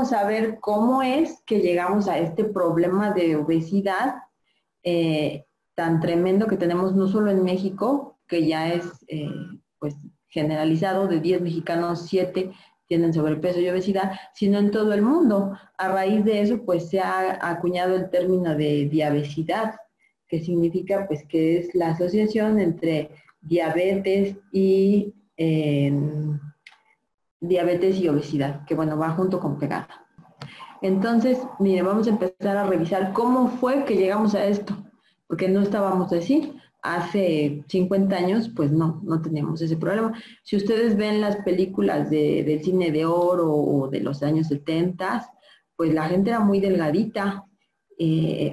vamos a ver cómo es que llegamos a este problema de obesidad tan tremendo que tenemos no solo en México, que ya es pues generalizado, de 10 mexicanos, 7 tienen sobrepeso y obesidad, sino en todo el mundo. A raíz de eso, pues se ha acuñado el término de diabesidad, que significa pues que es la asociación entre diabetes y obesidad, que bueno, va junto con pegada. Entonces, mire, vamos a empezar a revisar cómo fue que llegamos a esto, porque no estábamos así. Hace 50 años, pues no teníamos ese problema. Si ustedes ven las películas del cine de oro o de los años 70, pues la gente era muy delgadita.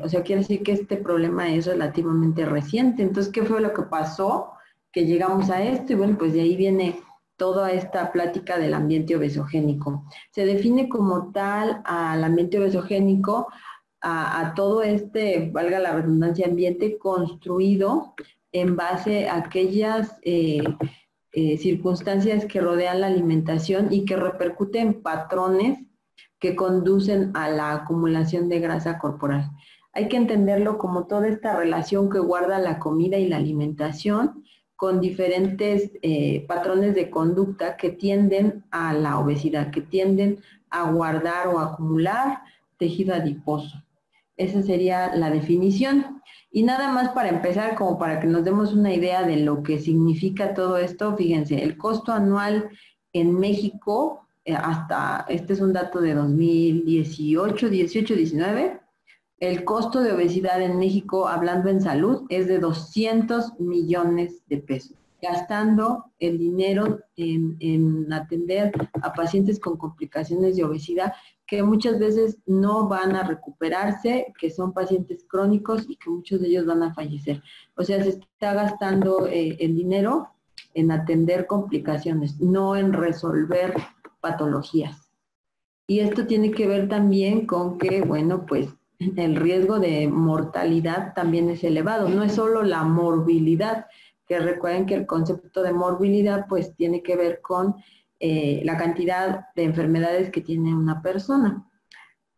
O sea, quiere decir que este problema es relativamente reciente. Entonces, ¿qué fue lo que pasó? Que llegamos a esto y bueno, pues de ahí viene toda esta plática del ambiente obesogénico. Se define como tal al ambiente obesogénico a todo este, valga la redundancia, ambiente construido en base a aquellas circunstancias que rodean la alimentación y que repercuten en patrones que conducen a la acumulación de grasa corporal. Hay que entenderlo como toda esta relación que guarda la comida y la alimentación con diferentes patrones de conducta que tienden a la obesidad, que tienden a guardar o acumular tejido adiposo. Esa sería la definición. Y nada más para empezar, como para que nos demos una idea de lo que significa todo esto, fíjense, el costo anual en México, este es un dato de 2018, 19, el costo de obesidad en México, hablando en salud, es de 200 millones de pesos, gastando el dinero en atender a pacientes con complicaciones de obesidad que muchas veces no van a recuperarse, que son pacientes crónicos y que muchos de ellos van a fallecer. O sea, se está gastando el dinero en atender complicaciones, no en resolver patologías. Y esto tiene que ver también con que, bueno, pues el riesgo de mortalidad también es elevado. No es solo la morbilidad, que recuerden que el concepto de morbilidad pues tiene que ver con la cantidad de enfermedades que tiene una persona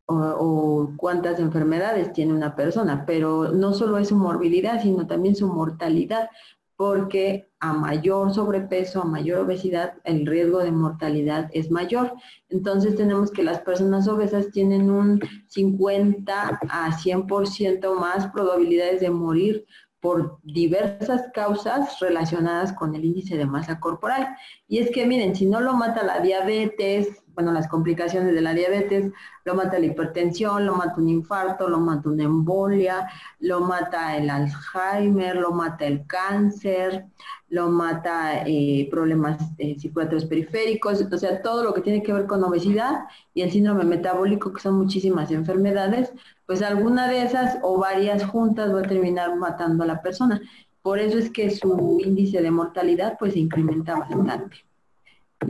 o cuántas enfermedades tiene una persona, pero no solo es su morbilidad, sino también su mortalidad, porque a mayor sobrepeso, a mayor obesidad, el riesgo de mortalidad es mayor. Entonces tenemos que las personas obesas tienen un 50 a 100% más probabilidades de morir por diversas causas relacionadas con el índice de masa corporal. Y es que miren, si no lo mata la diabetes, bueno, las complicaciones de la diabetes, lo mata la hipertensión, lo mata un infarto, lo mata una embolia, lo mata el Alzheimer, lo mata el cáncer, lo mata problemas circulatorios periféricos, o sea, todo lo que tiene que ver con obesidad y el síndrome metabólico, que son muchísimas enfermedades, pues alguna de esas o varias juntas va a terminar matando a la persona. Por eso es que su índice de mortalidad pues se incrementa bastante.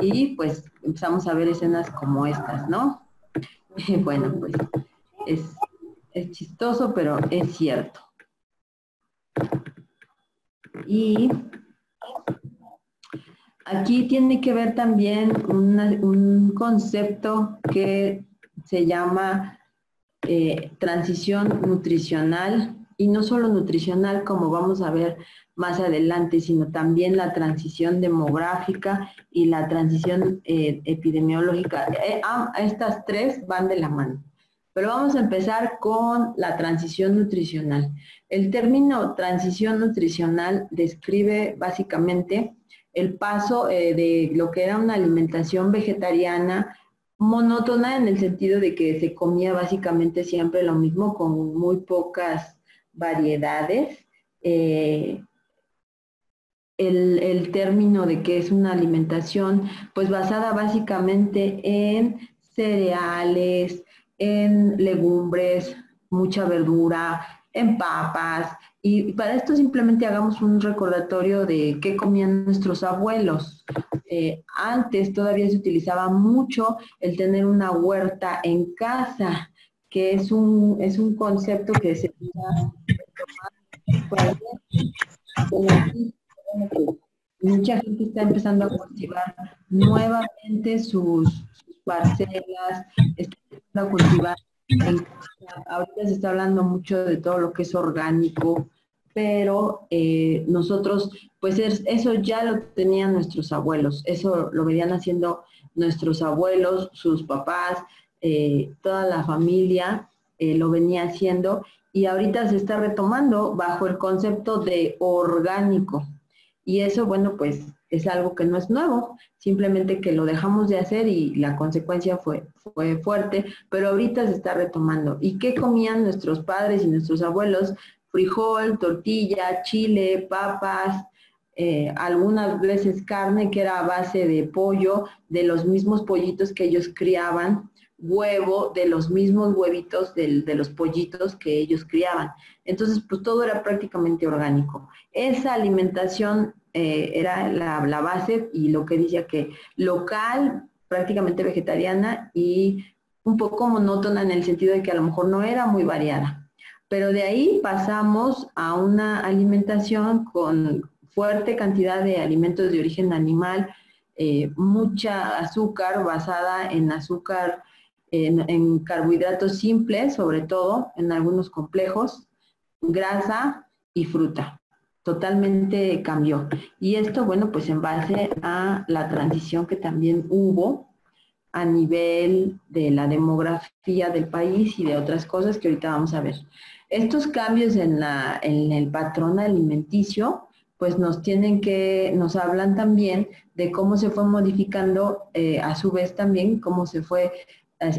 Y pues empezamos a ver escenas como estas, ¿no? Bueno, pues es chistoso, pero es cierto. Y aquí tiene que ver también un concepto que se llama transición nutricional, y no solo nutricional, como vamos a ver más adelante, sino también la transición demográfica y la transición epidemiológica. Estas tres van de la mano. Pero vamos a empezar con la transición nutricional. El término transición nutricional describe básicamente el paso de lo que era una alimentación vegetariana monótona, en el sentido de que se comía básicamente siempre lo mismo con muy pocas variedades. El término de que es una alimentación pues basada básicamente en cereales, en legumbres, mucha verdura, en papas, y para esto simplemente hagamos un recordatorio de qué comían nuestros abuelos. Antes todavía se utilizaba mucho el tener una huerta en casa, que es un concepto que se usa mucha gente está empezando a cultivar nuevamente sus parcelas, a cultivar en casa. Ahorita se está hablando mucho de todo lo que es orgánico, pero nosotros, pues eso ya lo tenían nuestros abuelos, eso lo venían haciendo nuestros abuelos, sus papás, toda la familia lo venía haciendo y ahorita se está retomando bajo el concepto de orgánico. Y eso, bueno, pues es algo que no es nuevo, simplemente que lo dejamos de hacer y la consecuencia fue fuerte, pero ahorita se está retomando. ¿Y qué comían nuestros padres y nuestros abuelos? Frijol, tortilla, chile, papas, algunas veces carne que era a base de pollo, de los mismos pollitos que ellos criaban, huevo, de los mismos huevitos de los pollitos que ellos criaban. Entonces, pues todo era prácticamente orgánico. Esa alimentación era la base y lo que decía que local, prácticamente vegetariana y un poco monótona en el sentido de que a lo mejor no era muy variada. Pero de ahí pasamos a una alimentación con fuerte cantidad de alimentos de origen animal, mucha azúcar basada en azúcar, en carbohidratos simples, sobre todo, en algunos complejos, grasa y fruta. Totalmente cambió. Y esto, bueno, pues en base a la transición que también hubo a nivel de la demografía del país y de otras cosas que ahorita vamos a ver. Estos cambios en el patrón alimenticio, pues nos hablan también de cómo se fue modificando, a su vez también cómo se fue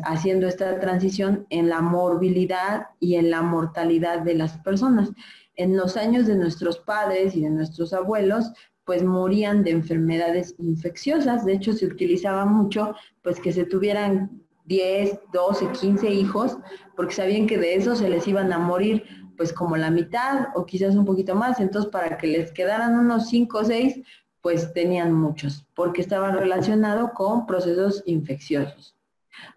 haciendo esta transición en la morbilidad y en la mortalidad de las personas. En los años de nuestros padres y de nuestros abuelos, pues morían de enfermedades infecciosas. De hecho, se utilizaba mucho, pues que se tuvieran 10, 12, 15 hijos, porque sabían que de esos se les iban a morir, pues como la mitad o quizás un poquito más. Entonces, para que les quedaran unos 5 o 6, pues tenían muchos, porque estaban relacionados con procesos infecciosos.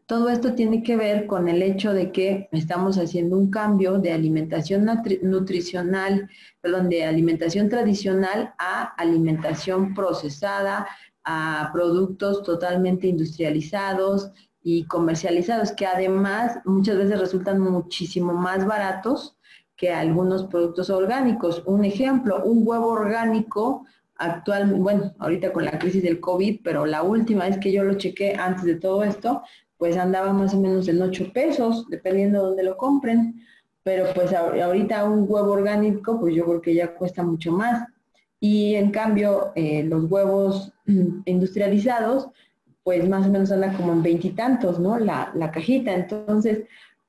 Todo esto tiene que ver con el hecho de que estamos haciendo un cambio de alimentación nutricional, perdón, de alimentación tradicional a alimentación procesada, a productos totalmente industrializados y comercializados, que además muchas veces resultan muchísimo más baratos que algunos productos orgánicos. Un ejemplo, un huevo orgánico actualmente, bueno, ahorita con la crisis del COVID, pero la última vez que yo lo chequé antes de todo esto, pues andaba más o menos en 8 pesos, dependiendo de dónde lo compren, pero pues ahorita un huevo orgánico, pues yo creo que ya cuesta mucho más. Y en cambio, los huevos industrializados, pues más o menos anda como en 20 y tantos, ¿no? La cajita. Entonces,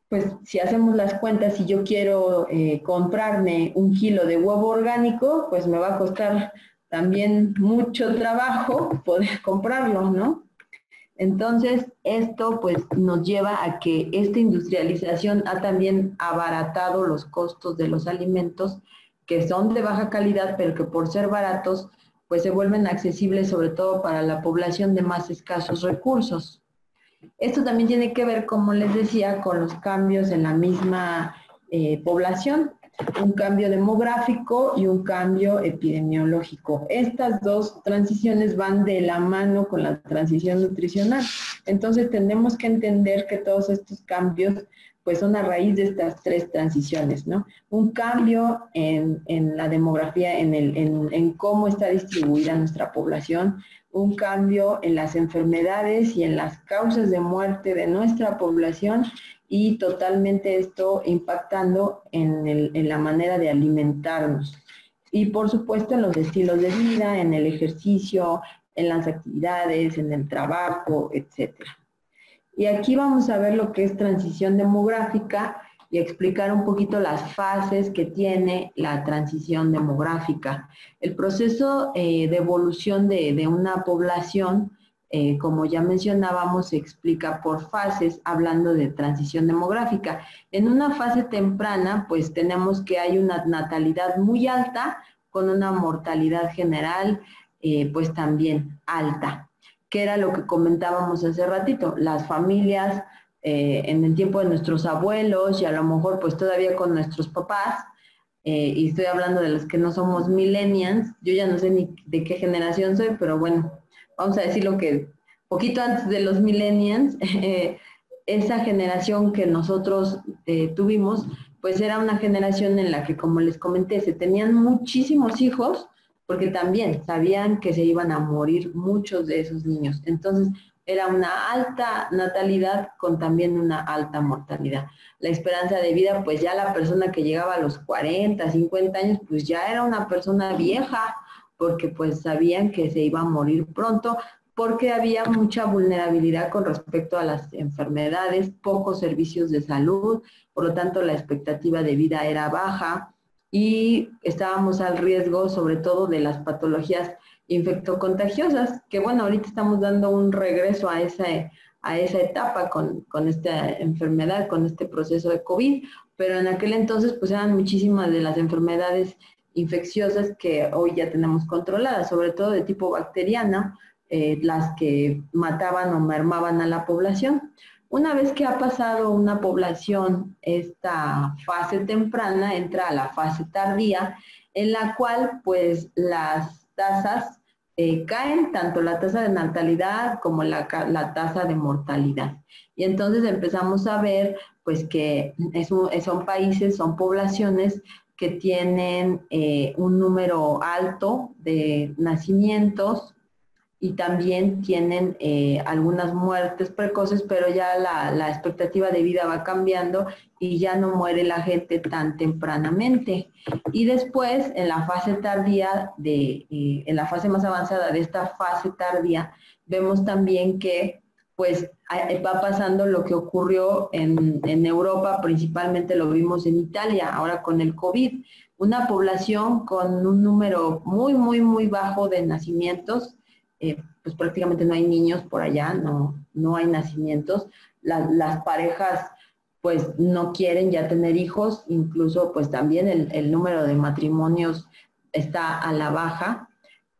pues si hacemos las cuentas, si yo quiero comprarme 1 kilo de huevo orgánico, pues me va a costar también mucho trabajo poder comprarlo, ¿no? Entonces, esto pues nos lleva a que esta industrialización ha también abaratado los costos de los alimentos que son de baja calidad, pero que por ser baratos, pues se vuelven accesibles sobre todo para la población de más escasos recursos. Esto también tiene que ver, como les decía, con los cambios en la misma población, un cambio demográfico y un cambio epidemiológico. Estas dos transiciones van de la mano con la transición nutricional. Entonces tenemos que entender que todos estos cambios pues son a raíz de estas 3 transiciones, ¿no? Un cambio en la demografía, en cómo está distribuida nuestra población, un cambio en las enfermedades y en las causas de muerte de nuestra población y totalmente esto impactando en la manera de alimentarnos. Y por supuesto en los estilos de vida, en el ejercicio, en las actividades, en el trabajo, etcétera. Y aquí vamos a ver lo que es transición demográfica y explicar un poquito las fases que tiene la transición demográfica. El proceso de evolución de una población, como ya mencionábamos, se explica por fases, hablando de transición demográfica. En una fase temprana, pues tenemos que hay una natalidad muy alta, con una mortalidad general, pues también alta, que era lo que comentábamos hace ratito, las familias en el tiempo de nuestros abuelos y a lo mejor pues todavía con nuestros papás, y estoy hablando de los que no somos millennials, yo ya no sé ni de qué generación soy, pero bueno, vamos a decir lo que poquito antes de los millennials, esa generación que nosotros tuvimos, pues era una generación en la que, como les comenté, se tenían muchísimos hijos, porque también sabían que se iban a morir muchos de esos niños. Entonces, era una alta natalidad con también una alta mortalidad. La esperanza de vida, pues ya la persona que llegaba a los 40, 50 años, pues ya era una persona vieja, porque pues sabían que se iba a morir pronto, porque había mucha vulnerabilidad con respecto a las enfermedades, pocos servicios de salud, por lo tanto la expectativa de vida era baja y estábamos al riesgo sobre todo de las patologías infectocontagiosas, que bueno, ahorita estamos dando un regreso a esa etapa con esta enfermedad, con este proceso de COVID, pero en aquel entonces pues eran muchísimas de las enfermedades infecciosas que hoy ya tenemos controladas, sobre todo de tipo bacteriana, las que mataban o mermaban a la población. Una vez que ha pasado una población esta fase temprana, entra a la fase tardía, en la cual pues las tasas caen, tanto la tasa de natalidad como la tasa de mortalidad. Y entonces empezamos a ver pues que son países, son poblaciones que tienen un número alto de nacimientos, y también tienen algunas muertes precoces, pero ya la expectativa de vida va cambiando y ya no muere la gente tan tempranamente. Y después, en la fase tardía, en la fase más avanzada de esta fase tardía, vemos también que pues va pasando lo que ocurrió en Europa, principalmente lo vimos en Italia, ahora con el COVID, una población con un número muy, muy, muy bajo de nacimientos. Pues prácticamente no hay niños por allá, no hay nacimientos. Las parejas pues no quieren ya tener hijos, incluso pues también el número de matrimonios está a la baja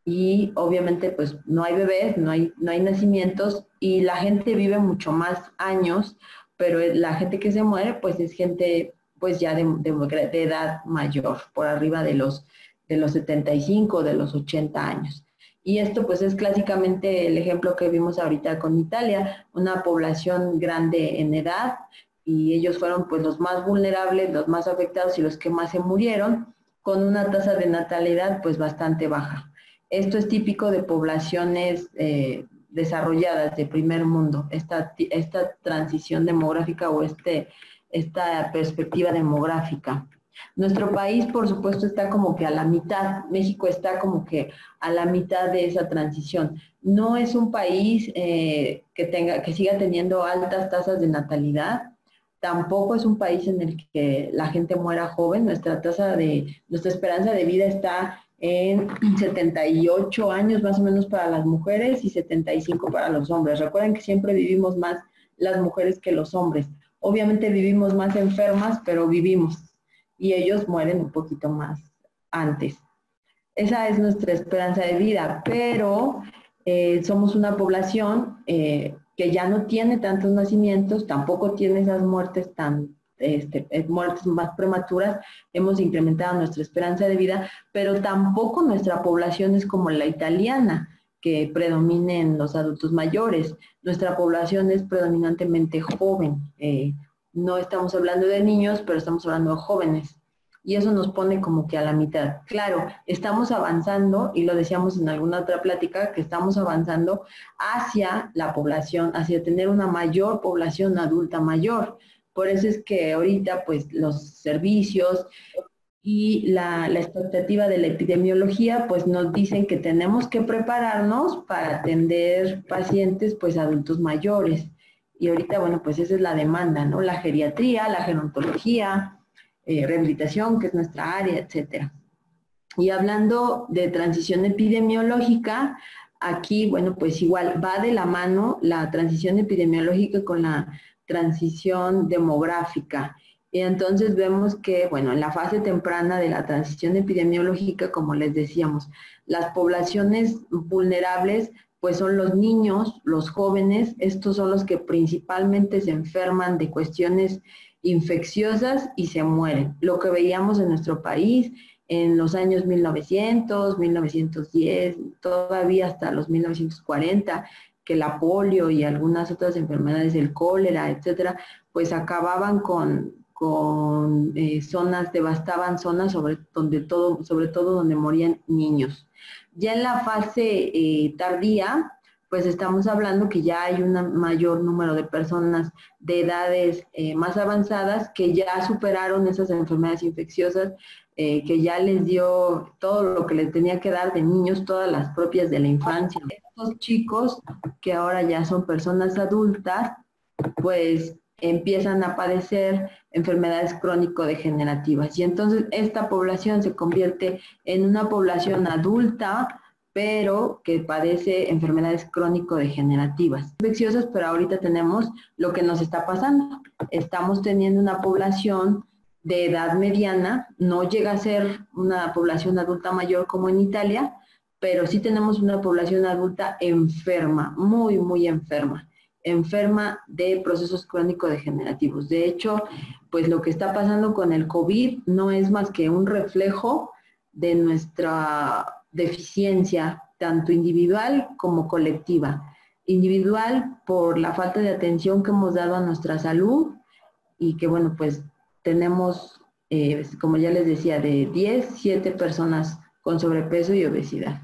y obviamente pues no hay bebés, no hay nacimientos y la gente vive mucho más años, pero la gente que se muere pues es gente pues ya de edad mayor, por arriba de los 75, de los 80 años. Y esto pues es clásicamente el ejemplo que vimos ahorita con Italia, una población grande en edad y ellos fueron pues los más vulnerables, los más afectados y los que más se murieron, con una tasa de natalidad pues bastante baja. Esto es típico de poblaciones desarrolladas de primer mundo, esta transición demográfica o esta perspectiva demográfica. Nuestro país, por supuesto, está como que a la mitad. México está como que a la mitad de esa transición. No es un país que siga teniendo altas tasas de natalidad. Tampoco es un país en el que la gente muera joven. Nuestra esperanza de vida está en 78 años más o menos para las mujeres y 75 para los hombres. Recuerden que siempre vivimos más las mujeres que los hombres. Obviamente vivimos más enfermas, pero vivimos. Y ellos mueren un poquito más antes. Esa es nuestra esperanza de vida, pero somos una población que ya no tiene tantos nacimientos, tampoco tiene esas muertes muertes más prematuras, hemos incrementado nuestra esperanza de vida, pero tampoco nuestra población es como la italiana, que predominen los adultos mayores. Nuestra población es predominantemente joven. No estamos hablando de niños, pero estamos hablando de jóvenes. Y eso nos pone como que a la mitad. Claro, estamos avanzando, y lo decíamos en alguna otra plática, que estamos avanzando hacia la población, hacia tener una mayor población adulta mayor. Por eso es que ahorita, pues, los servicios y la expectativa de la epidemiología, pues, nos dicen que tenemos que prepararnos para atender pacientes, pues, adultos mayores. Y ahorita, bueno, pues esa es la demanda, ¿no? La geriatría, la gerontología, rehabilitación, que es nuestra área, etcétera. Y hablando de transición epidemiológica, aquí, bueno, pues igual va de la mano la transición epidemiológica con la transición demográfica. Y entonces vemos que, bueno, en la fase temprana de la transición epidemiológica, como les decíamos, las poblaciones vulnerables pues son los niños, los jóvenes. Estos son los que principalmente se enferman de cuestiones infecciosas y se mueren. Lo que veíamos en nuestro país en los años 1900, 1910, todavía hasta los 1940, que la polio y algunas otras enfermedades, el cólera, etcétera, pues acababan con zonas, devastaban zonas sobre todo donde morían niños. Ya en la fase tardía, pues estamos hablando que ya hay un mayor número de personas de edades más avanzadas que ya superaron esas enfermedades infecciosas, que ya les dio todo lo que les tenía que dar de niños, todas las propias de la infancia. Estos chicos que ahora ya son personas adultas, pues empiezan a padecer enfermedades crónico-degenerativas. Y entonces esta población se convierte en una población adulta, pero que padece enfermedades crónico-degenerativas. Infecciosas, pero ahorita tenemos lo que nos está pasando. Estamos teniendo una población de edad mediana, no llega a ser una población adulta mayor como en Italia, pero sí tenemos una población adulta enferma, muy, muy enferma de procesos crónico-degenerativos. De hecho, pues lo que está pasando con el COVID no es más que un reflejo de nuestra deficiencia, tanto individual como colectiva. Individual por la falta de atención que hemos dado a nuestra salud y que, bueno, pues tenemos, como ya les decía, de 10, 7 personas con sobrepeso y obesidad.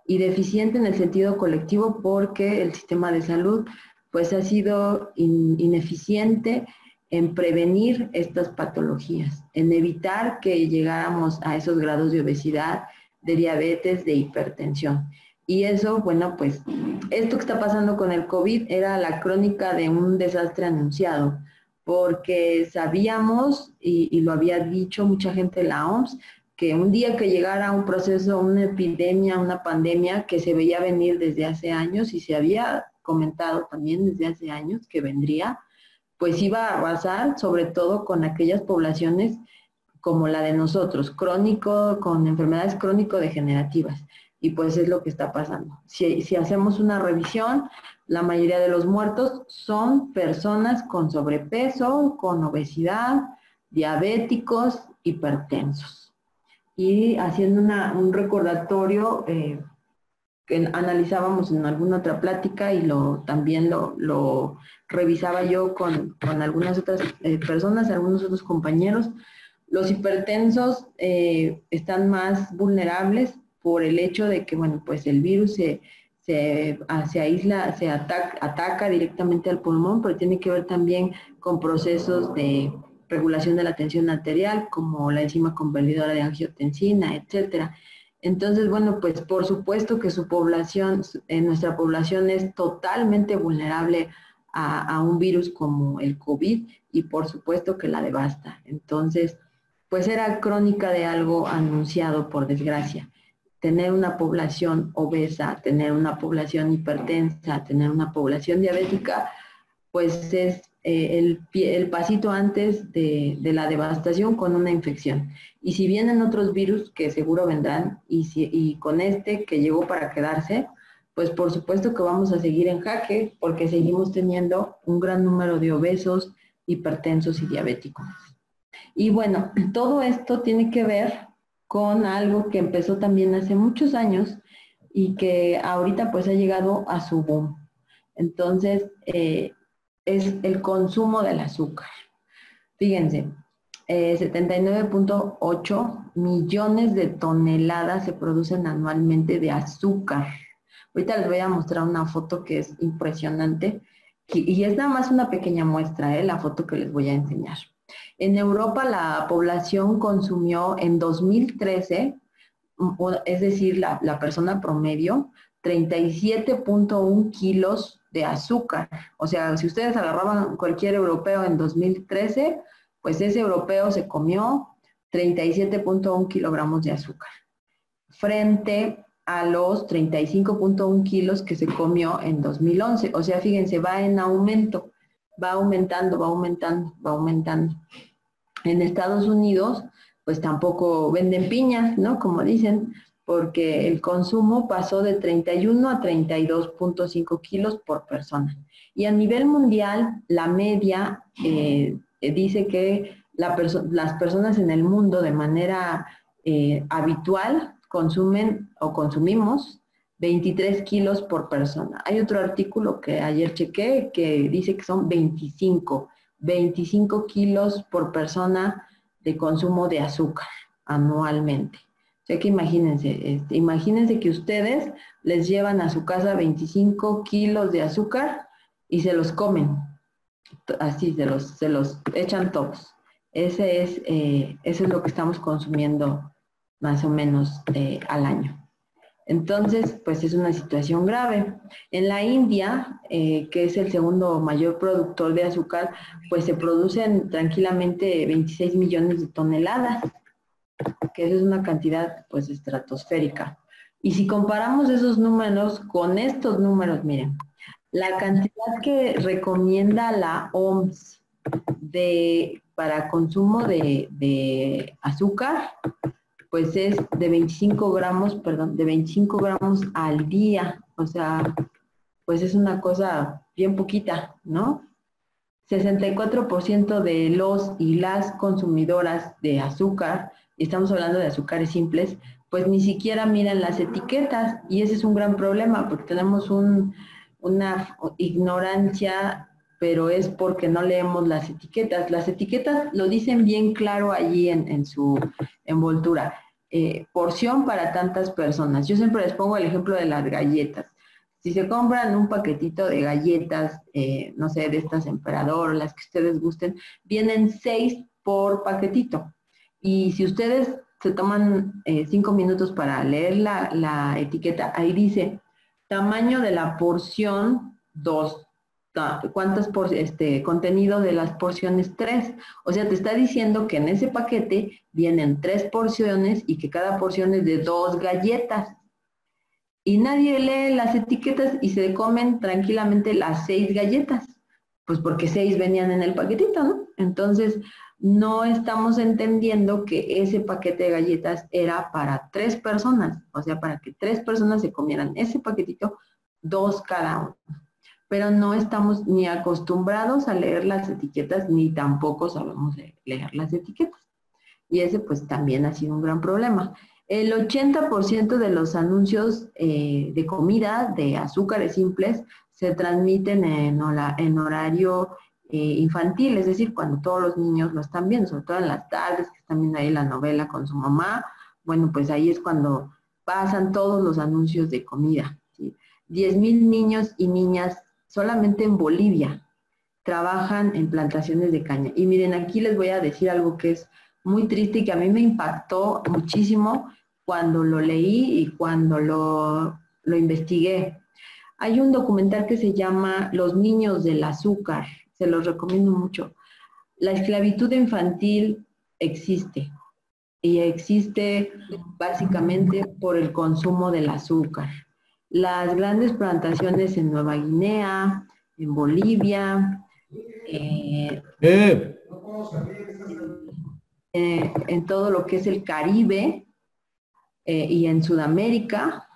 Y deficiente en el sentido colectivo porque el sistema de salud pues ha sido ineficiente en prevenir estas patologías, en evitar que llegáramos a esos grados de obesidad, de diabetes, de hipertensión. Y eso, bueno, pues esto que está pasando con el COVID era la crónica de un desastre anunciado, porque sabíamos, y lo había dicho mucha gente de la OMS, que un día que llegara un proceso, una epidemia, una pandemia que se veía venir desde hace años y se había comentado también desde hace años que vendría, pues iba a arrasar sobre todo con aquellas poblaciones como la de nosotros, crónico, con enfermedades crónico-degenerativas. Y pues es lo que está pasando. Si hacemos una revisión, la mayoría de los muertos son personas con sobrepeso, con obesidad, diabéticos, hipertensos. Y haciendo un recordatorio que analizábamos en alguna otra plática y también lo revisaba yo con algunas otras personas, algunos otros compañeros. Los hipertensos están más vulnerables por el hecho de que, bueno, pues el virus se aísla, se ataca directamente al pulmón, pero tiene que ver también con procesos de regulación de la tensión arterial, como la enzima convertidora de angiotensina, etcétera. Entonces, bueno, pues por supuesto que nuestra población es totalmente vulnerable a un virus como el COVID y por supuesto que la devasta. Entonces, pues era crónica de algo anunciado, por desgracia. Tener una población obesa, tener una población hipertensa, tener una población diabética, pues es el pasito antes de la devastación con una infección. Y si vienen otros virus que seguro vendrán, y con este que llegó para quedarse, pues por supuesto que vamos a seguir en jaque porque seguimos teniendo un gran número de obesos, hipertensos y diabéticos. Y bueno, todo esto tiene que ver con algo que empezó también hace muchos años y que ahorita pues ha llegado a su boom. Entonces, es el consumo del azúcar. Fíjense, 79.8 millones de toneladas se producen anualmente de azúcar. Ahorita les voy a mostrar una foto que es impresionante y es nada más una pequeña muestra, la foto que les voy a enseñar. En Europa la población consumió en 2013, es decir, la persona promedio, 37.1 kilos de azúcar. O sea, si ustedes agarraban cualquier europeo en 2013, pues ese europeo se comió 37.1 kilogramos de azúcar, frente a los 35.1 kilos que se comió en 2011. O sea, fíjense, va en aumento, va aumentando, va aumentando, va aumentando. En Estados Unidos, pues tampoco venden piñas, ¿no? Como dicen, porque el consumo pasó de 31 a 32.5 kilos por persona. Y a nivel mundial, la media dice que las personas en el mundo de manera habitual consumen o consumimos 23 kilos por persona. Hay otro artículo que ayer chequé que dice que son 25 kilos por persona de consumo de azúcar anualmente. O sea que imagínense que ustedes les llevan a su casa 25 kilos de azúcar y se los comen. Así se los echan todos. Eso es lo que estamos consumiendo más o menos al año. Entonces, pues es una situación grave. En la India, que es el segundo mayor productor de azúcar, pues se producen tranquilamente 26 millones de toneladas, que eso es una cantidad pues estratosférica. Y si comparamos esos números con estos números, miren, la cantidad que recomienda la OMS para consumo de azúcar, pues es de 25 gramos al día. O sea, pues es una cosa bien poquita, ¿no? 64% de los y las consumidoras de azúcar, y estamos hablando de azúcares simples, pues ni siquiera miran las etiquetas, y ese es un gran problema, porque tenemos una ignorancia, pero es porque no leemos las etiquetas. Las etiquetas lo dicen bien claro allí en su envoltura. Porción para tantas personas. Yo siempre les pongo el ejemplo de las galletas. Si se compran un paquetito de galletas, no sé, de estas Emperador, las que ustedes gusten, vienen 6 por paquetito. Y si ustedes se toman 5 minutos para leer la etiqueta, ahí dice tamaño de la porción 2. ¿Cuántas contenido de las porciones? 3. O sea, te está diciendo que en ese paquete vienen 3 porciones y que cada porción es de 2 galletas. Y nadie lee las etiquetas y se comen tranquilamente las 6 galletas, pues porque 6 venían en el paquetito, ¿no? Entonces, no estamos entendiendo que ese paquete de galletas era para 3 personas, o sea, para que 3 personas se comieran ese paquetito, 2 cada uno. Pero no estamos ni acostumbrados a leer las etiquetas, ni tampoco sabemos leer las etiquetas. Y ese pues también ha sido un gran problema. El 80% de los anuncios de comida, de azúcares simples, se transmiten en horario infantil, es decir, cuando todos los niños lo están viendo, sobre todo en las tardes, que están viendo ahí la novela con su mamá. Bueno, pues ahí es cuando pasan todos los anuncios de comida, ¿sí? 10,000 niños y niñas solamente en Bolivia trabajan en plantaciones de caña. Y miren, aquí les voy a decir algo que es muy triste y que a mí me impactó muchísimo cuando lo leí y cuando lo investigué. Hay un documental que se llama Los niños del azúcar, se los recomiendo mucho. La esclavitud infantil existe y existe básicamente por el consumo del azúcar. Las grandes plantaciones en Nueva Guinea, en Bolivia, en todo lo que es el Caribe y en Sudamérica,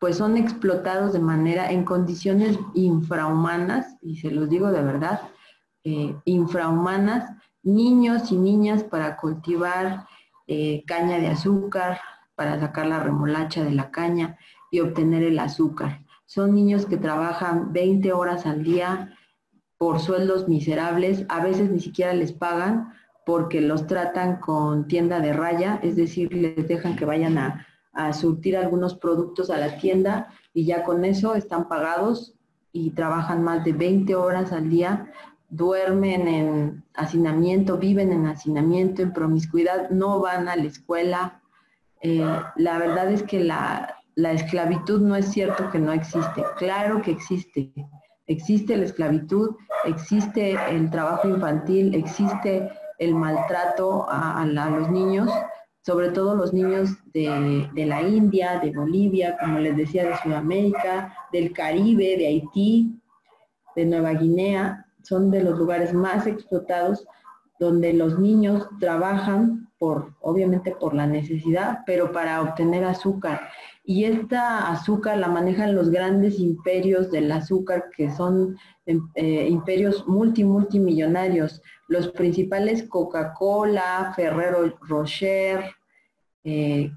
pues son explotados de manera, en condiciones infrahumanas, y se los digo de verdad, infrahumanas, niños y niñas para cultivar caña de azúcar, para sacar la remolacha de la caña y obtener el azúcar. Son niños que trabajan 20 horas al día por sueldos miserables, a veces ni siquiera les pagan porque los tratan con tienda de raya, es decir, les dejan que vayan a surtir algunos productos a la tienda y ya con eso están pagados y trabajan más de 20 horas al día, duermen en hacinamiento, viven en hacinamiento, en promiscuidad, no van a la escuela. La verdad es que la esclavitud no es cierto que no existe, claro que existe. Existe la esclavitud, existe el trabajo infantil, existe el maltrato a los niños, sobre todo los niños de la India, de Bolivia, como les decía, de Sudamérica, del Caribe, de Haití, de Nueva Guinea, son de los lugares más explotados donde los niños trabajan obviamente por la necesidad, pero para obtener azúcar. Y esta azúcar la manejan los grandes imperios del azúcar, que son imperios multimillonarios. Los principales: Coca-Cola, Ferrero Rocher,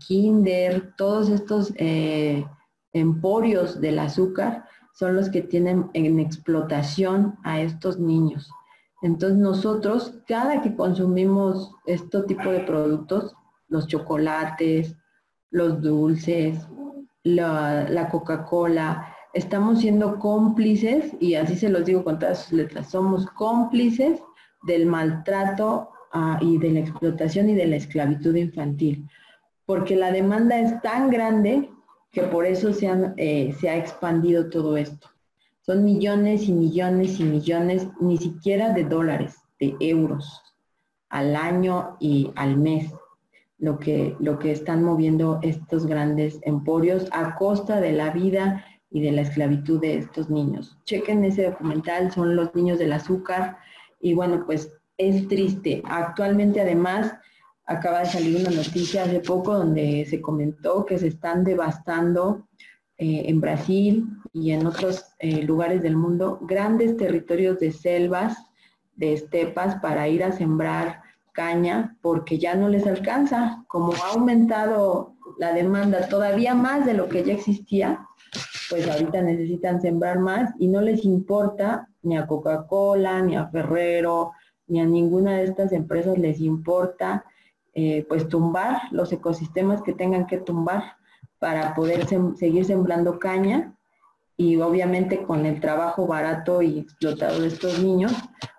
Kinder, todos estos emporios del azúcar son los que tienen en explotación a estos niños. Entonces nosotros, cada que consumimos este tipo de productos, los chocolates, los dulces, la Coca-Cola, estamos siendo cómplices, y así se los digo con todas sus letras, somos cómplices del maltrato y de la explotación y de la esclavitud infantil, porque la demanda es tan grande que por eso se ha expandido todo esto. Son millones y millones y millones, ni siquiera de dólares, de euros, al año y al mes, lo que están moviendo estos grandes emporios a costa de la vida y de la esclavitud de estos niños. Chequen ese documental, son los niños del azúcar, y bueno, pues es triste. Actualmente, además, acaba de salir una noticia hace poco donde se comentó que se están devastando en Brasil y en otros lugares del mundo grandes territorios de selvas, de estepas, para ir a sembrar caña, porque ya no les alcanza. Como ha aumentado la demanda todavía más de lo que ya existía, pues ahorita necesitan sembrar más y no les importa ni a Coca-Cola, ni a Ferrero, ni a ninguna de estas empresas les importa pues tumbar los ecosistemas que tengan que tumbar para poder seguir sembrando caña, y obviamente con el trabajo barato y explotado de estos niños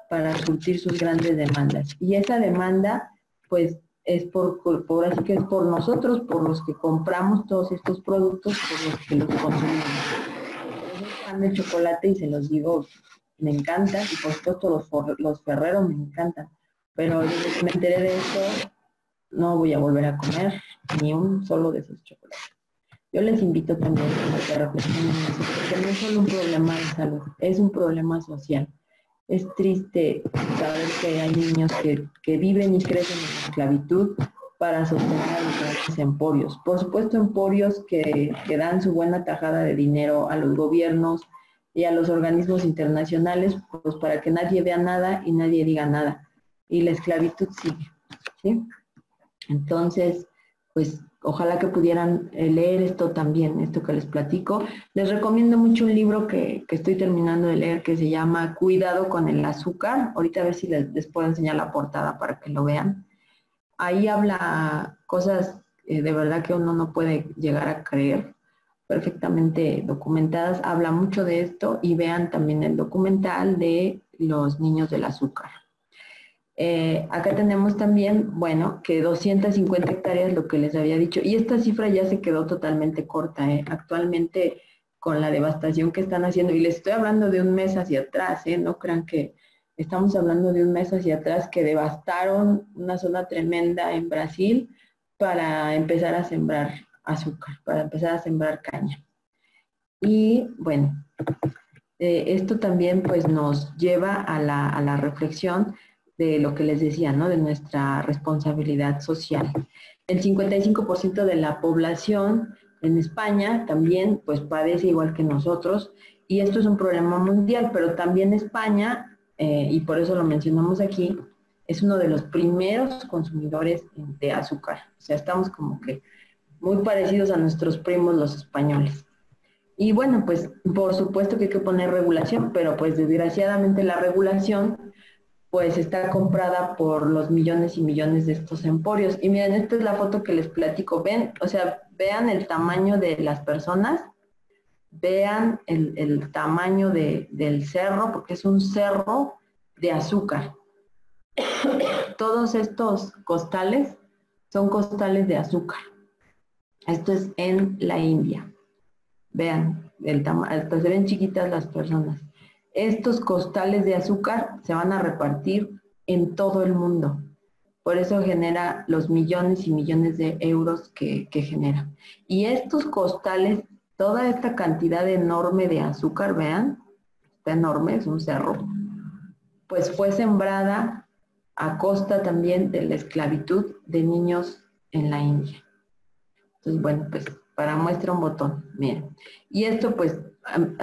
para surtir sus grandes demandas. Y esa demanda pues es así que es por nosotros, por los que compramos todos estos productos, por los que los consumimos. Yo soy fan de chocolate y se los digo, me encanta, y por supuesto los Ferrero me encantan, pero desde que me enteré de esto, no voy a volver a comer ni un solo de esos chocolates. Yo les invito también a que reflexionen eso, porque no es solo un problema de salud, es un problema social. Es triste saber que hay niños que viven y crecen en la esclavitud para sostener a los grandes emporios. Por supuesto, emporios que dan su buena tajada de dinero a los gobiernos y a los organismos internacionales, pues para que nadie vea nada y nadie diga nada. Y la esclavitud sigue, ¿sí? Entonces, pues ojalá que pudieran leer esto también, esto que les platico. Les recomiendo mucho un libro que estoy terminando de leer que se llama Cuidado con el azúcar. Ahorita a ver si les puedo enseñar la portada para que lo vean. Ahí habla cosas de verdad que uno no puede llegar a creer, perfectamente documentadas. Habla mucho de esto, y vean también el documental de los niños del azúcar. Acá tenemos también, bueno, que 250 hectáreas, lo que les había dicho, y esta cifra ya se quedó totalmente corta, actualmente con la devastación que están haciendo, y les estoy hablando de un mes hacia atrás, no crean que estamos hablando de un mes hacia atrás, que devastaron una zona tremenda en Brasil para empezar a sembrar azúcar, para empezar a sembrar caña. Y bueno, esto también pues nos lleva a la reflexión de lo que les decía, ¿no? De nuestra responsabilidad social. El 55% de la población en España también pues padece igual que nosotros, y esto es un problema mundial, pero también España, y por eso lo mencionamos aquí, es uno de los primeros consumidores de azúcar. O sea, estamos como que muy parecidos a nuestros primos los españoles. Y bueno, pues por supuesto que hay que poner regulación, pero pues desgraciadamente la regulación pues está comprada por los millones y millones de estos emporios. Y miren, esta es la foto que les platico. Ven, o sea, vean el tamaño de las personas, vean el tamaño del cerro, porque es un cerro de azúcar. Todos estos costales son costales de azúcar. Esto es en la India. Vean, hasta se ven chiquitas las personas. Estos costales de azúcar se van a repartir en todo el mundo. Por eso genera los millones y millones de euros que genera. Y estos costales, toda esta cantidad enorme de azúcar, vean, está enorme, es un cerro, pues fue sembrada a costa también de la esclavitud de niños en la India. Entonces, bueno, pues para muestra un botón, miren. Y esto pues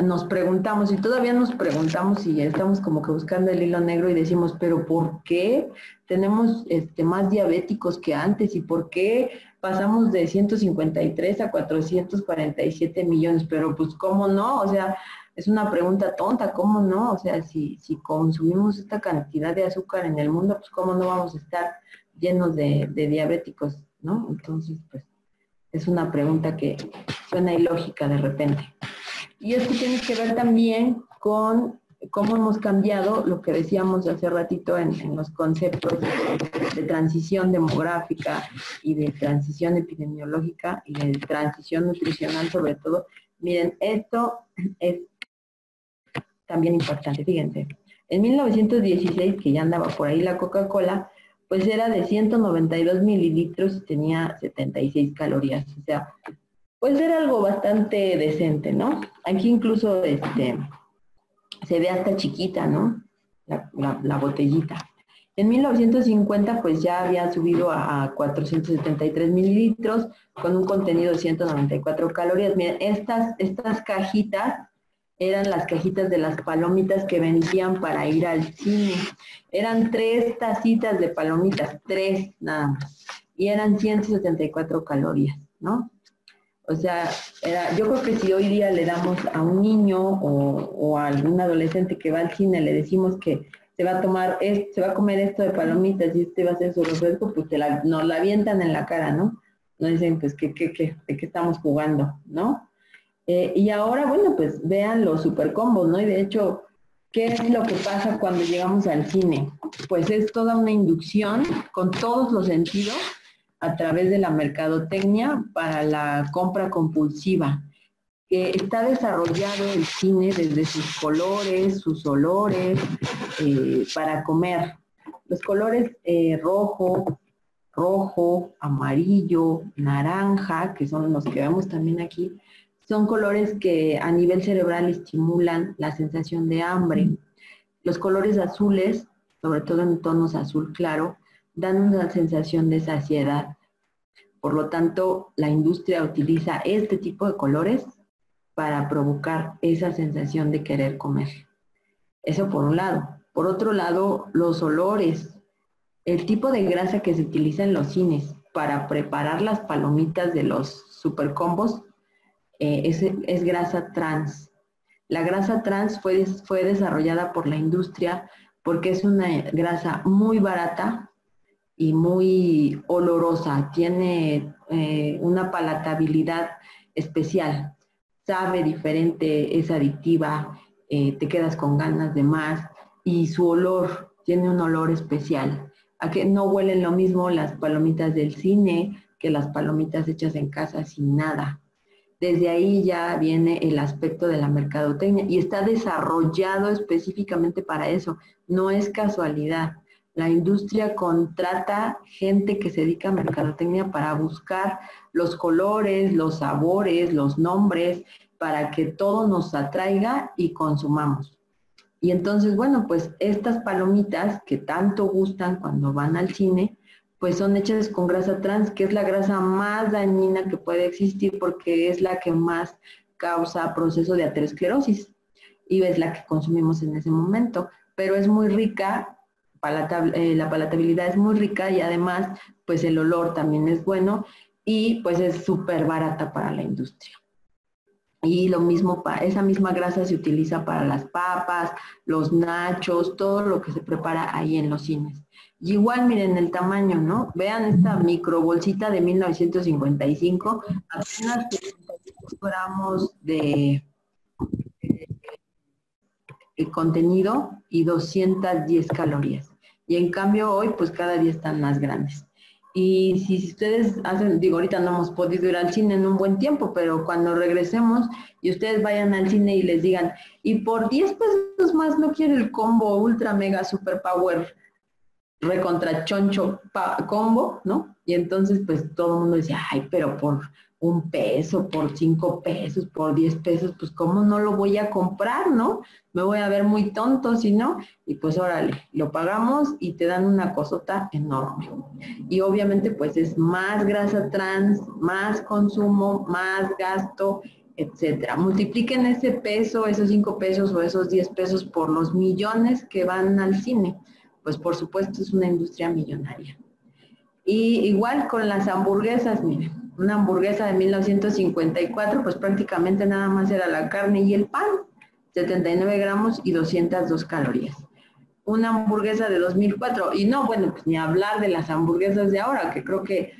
nos preguntamos, y todavía nos preguntamos, y estamos como que buscando el hilo negro y decimos, pero ¿por qué tenemos más diabéticos que antes? ¿Y por qué pasamos de 153 a 447 millones, pero pues ¿cómo no? O sea, es una pregunta tonta, ¿cómo no? O sea, si consumimos esta cantidad de azúcar en el mundo, pues ¿cómo no vamos a estar llenos de diabéticos, ¿no? Entonces, pues es una pregunta que suena ilógica de repente. Y esto tiene que ver también con cómo hemos cambiado lo que decíamos hace ratito en los conceptos de transición demográfica y de transición epidemiológica y de transición nutricional sobre todo. Miren, esto es también importante, fíjense. En 1916, que ya andaba por ahí la Coca-Cola, pues era de 192 mililitros y tenía 76 calorías. O sea, pues era algo bastante decente, ¿no? Aquí incluso se ve hasta chiquita, ¿no? La botellita. En 1950 pues ya había subido a 473 mililitros con un contenido de 194 calorías. Miren, estas cajitas eran las cajitas de las palomitas que vendían para ir al cine. Eran 3 tacitas de palomitas, 3 nada más. Y eran 174 calorías, ¿no? O sea, yo creo que si hoy día le damos a un niño o a algún adolescente que va al cine, le decimos que se va a comer esto de palomitas y va a ser su refresco, pues nos la avientan en la cara, ¿no? Nos dicen, pues, ¿de qué estamos jugando, no? Y ahora, bueno, pues vean los supercombos, ¿no? Y de hecho, ¿qué es lo que pasa cuando llegamos al cine? Pues es toda una inducción con todos los sentidos a través de la mercadotecnia para la compra compulsiva, que está desarrollado el cine desde sus colores, sus olores, para comer. Los colores rojo, amarillo, naranja, que son los que vemos también aquí, son colores que a nivel cerebral estimulan la sensación de hambre. Los colores azules, sobre todo en tonos azul claro, dan una sensación de saciedad. Por lo tanto, la industria utiliza este tipo de colores para provocar esa sensación de querer comer. Eso por un lado. Por otro lado, los olores. El tipo de grasa que se utiliza en los cines para preparar las palomitas de los supercombos es grasa trans. La grasa trans fue desarrollada por la industria porque es una grasa muy barata y muy olorosa, tiene una palatabilidad especial, sabe diferente, es adictiva, te quedas con ganas de más y su olor tiene un olor especial. A que no huelen lo mismo las palomitas del cine que las palomitas hechas en casa sin nada. Desde ahí ya viene el aspecto de la mercadotecnia y está desarrollado específicamente para eso, no es casualidad. La industria contrata gente que se dedica a mercadotecnia para buscar los colores, los sabores, los nombres, para que todo nos atraiga y consumamos. Y entonces, bueno, pues estas palomitas que tanto gustan cuando van al cine, pues son hechas con grasa trans, que es la grasa más dañina que puede existir porque es la que más causa proceso de aterosclerosis y es la que consumimos en ese momento, pero es muy rica, la palatabilidad es muy rica y además pues el olor también es bueno y pues es súper barata para la industria. Y lo mismo, esa misma grasa se utiliza para las papas, los nachos, todo lo que se prepara ahí en los cines. Y igual miren el tamaño, ¿no? Vean esta microbolsita de 1955, apenas 75 gramos de contenido y 210 calorías. Y en cambio hoy, pues cada día están más grandes. Y si ustedes hacen, digo, ahorita no hemos podido ir al cine en un buen tiempo, pero cuando regresemos y ustedes vayan al cine y les digan, y por 10 pesos más no quiere el combo ultra mega super power recontra choncho combo, ¿no? Y entonces pues todo el mundo decía, ay, pero por 1 peso, por 5 pesos, por 10 pesos, pues cómo no lo voy a comprar, ¿no? Me voy a ver muy tonto si no, y pues órale, lo pagamos y te dan una cosota enorme. Y obviamente pues es más grasa trans, más consumo, más gasto, etcétera. Multipliquen ese peso, esos 5 pesos o esos 10 pesos por los millones que van al cine. Pues por supuesto es una industria millonaria. Y igual con las hamburguesas, miren, una hamburguesa de 1954, pues prácticamente nada más era la carne y el pan, 79 gramos y 202 calorías. Una hamburguesa de 2004, y no, bueno, pues ni hablar de las hamburguesas de ahora, que creo que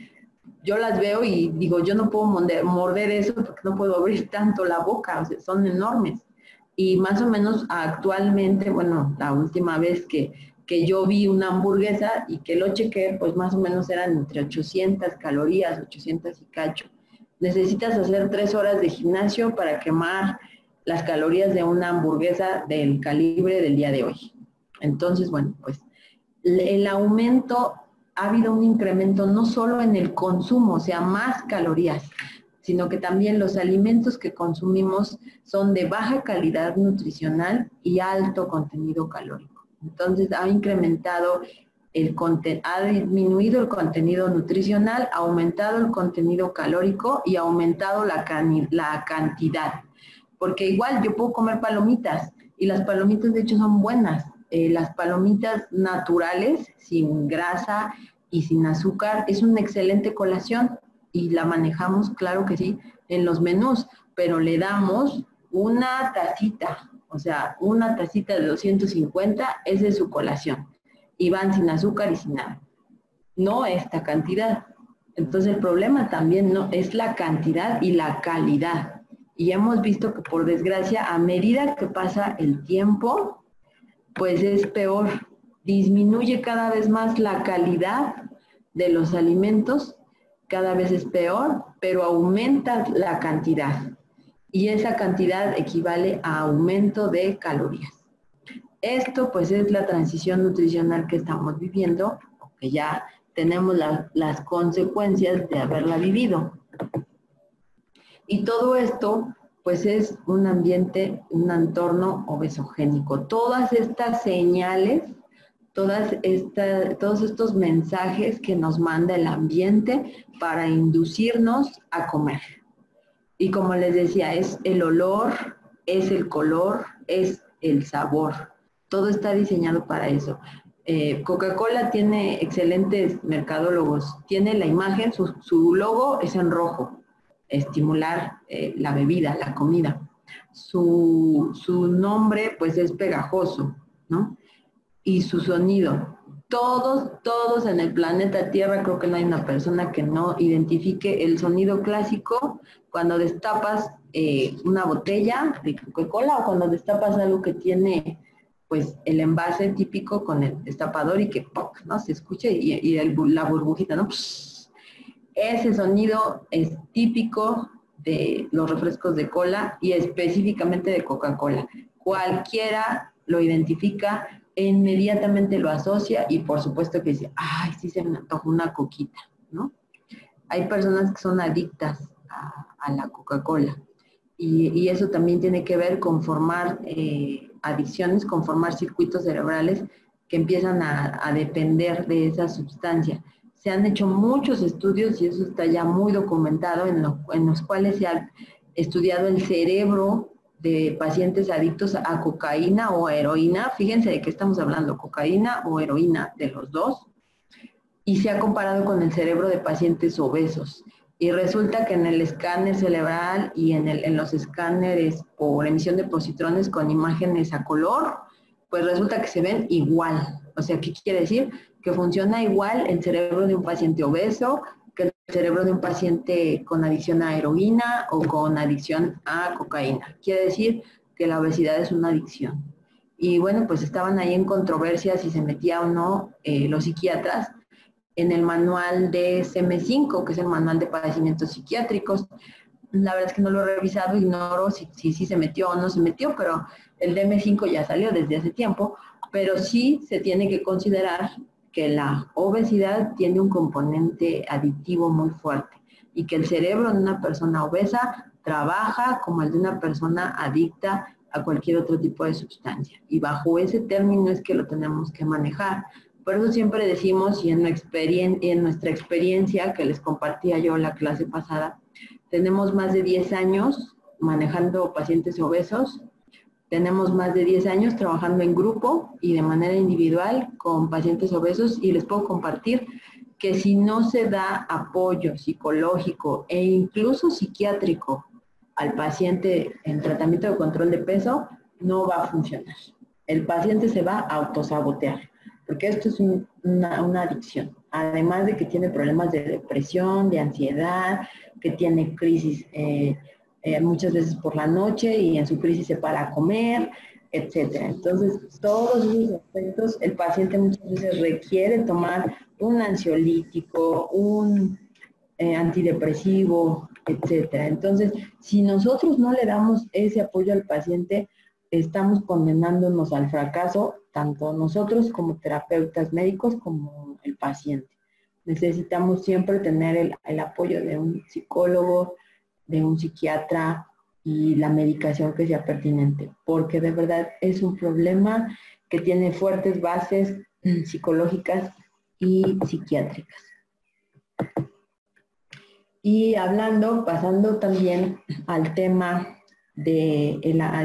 yo las veo y digo, yo no puedo morder eso porque no puedo abrir tanto la boca, o sea, son enormes. Y más o menos actualmente, bueno, la última vez que yo vi una hamburguesa y que lo chequé, pues más o menos eran entre 800 calorías, 800 y cacho. Necesitas hacer 3 horas de gimnasio para quemar las calorías de una hamburguesa del calibre del día de hoy. Entonces, bueno, pues el aumento, ha habido un incremento no solo en el consumo, o sea, más calorías, sino que también los alimentos que consumimos son de baja calidad nutricional y alto contenido calórico. Entonces, ha incrementado ha disminuido el contenido nutricional, ha aumentado el contenido calórico y ha aumentado la cantidad. Porque igual yo puedo comer palomitas y las palomitas de hecho son buenas. Las palomitas naturales, sin grasa y sin azúcar, es una excelente colación y la manejamos, claro que sí, en los menús, pero le damos una tacita, o sea, una tacita de 250, esa es su colación. Y van sin azúcar y sin nada. No esta cantidad. Entonces el problema también no es la cantidad y la calidad. Y hemos visto que por desgracia, a medida que pasa el tiempo, pues es peor, disminuye cada vez más la calidad de los alimentos, cada vez es peor, pero aumenta la cantidad. Y esa cantidad equivale a aumento de calorías. Esto pues es la transición nutricional que estamos viviendo, que ya tenemos las consecuencias de haberla vivido. Y todo esto pues es un ambiente, un entorno obesogénico. Todas estas señales, todos estos mensajes que nos manda el ambiente para inducirnos a comer. Y como les decía, es el olor, es el color, es el sabor. Todo está diseñado para eso. Coca-Cola tiene excelentes mercadólogos. Tiene la imagen, su logo es en rojo. Estimular la bebida, la comida. Su nombre pues es pegajoso, ¿no? Y su sonido. Todos en el planeta Tierra, creo que no hay una persona que no identifique el sonido clásico cuando destapas una botella de Coca-Cola o cuando destapas algo que tiene pues el envase típico con el destapador y que ¡poc!, ¿no? Se escucha y la burbujita, ¿no? Ese sonido es típico de los refrescos de cola y específicamente de Coca-Cola. Cualquiera lo identifica e inmediatamente lo asocia y por supuesto que dice, ay, sí se me antoja una coquita, ¿no? Hay personas que son adictas a la Coca-Cola y eso también tiene que ver con formar adicciones, con formar circuitos cerebrales que empiezan a depender de esa sustancia. Se han hecho muchos estudios y eso está ya muy documentado en los cuales se ha estudiado el cerebro de pacientes adictos a cocaína o a heroína. Fíjense de qué estamos hablando, cocaína o heroína, de los dos. Y se ha comparado con el cerebro de pacientes obesos. Y resulta que en el escáner cerebral y en los escáneres por emisión de positrones con imágenes a color, pues resulta que se ven igual. O sea, ¿qué quiere decir? Que funciona igual el cerebro de un paciente obeso que el cerebro de un paciente con adicción a heroína o con adicción a cocaína. Quiere decir que la obesidad es una adicción. Y bueno, pues estaban ahí en controversia si se metía o no los psiquiatras en el manual de CM5, que es el manual de padecimientos psiquiátricos. La verdad es que no lo he revisado, ignoro si se metió o no se metió, pero el DSM5 ya salió desde hace tiempo, pero sí se tiene que considerar que la obesidad tiene un componente adictivo muy fuerte y que el cerebro de una persona obesa trabaja como el de una persona adicta a cualquier otro tipo de sustancia. Y bajo ese término es que lo tenemos que manejar. Por eso siempre decimos, y en nuestra experiencia que les compartía yo en la clase pasada, tenemos más de 10 años manejando pacientes obesos, tenemos más de 10 años trabajando en grupo y de manera individual con pacientes obesos y les puedo compartir que si no se da apoyo psicológico e incluso psiquiátrico al paciente en tratamiento de control de peso, no va a funcionar. El paciente se va a autosabotear, porque esto es una adicción. Además de que tiene problemas de depresión, de ansiedad, que tiene crisis muchas veces por la noche y en su crisis se para a comer, etcétera. Entonces, todos esos aspectos, el paciente muchas veces requiere tomar un ansiolítico, un antidepresivo, etcétera. Entonces, si nosotros no le damos ese apoyo al paciente, estamos condenándonos al fracaso, tanto nosotros como terapeutas médicos como el paciente. Necesitamos siempre tener el apoyo de un psicólogo, de un psiquiatra y la medicación que sea pertinente, porque de verdad es un problema que tiene fuertes bases psicológicas y psiquiátricas. Y pasando también al tema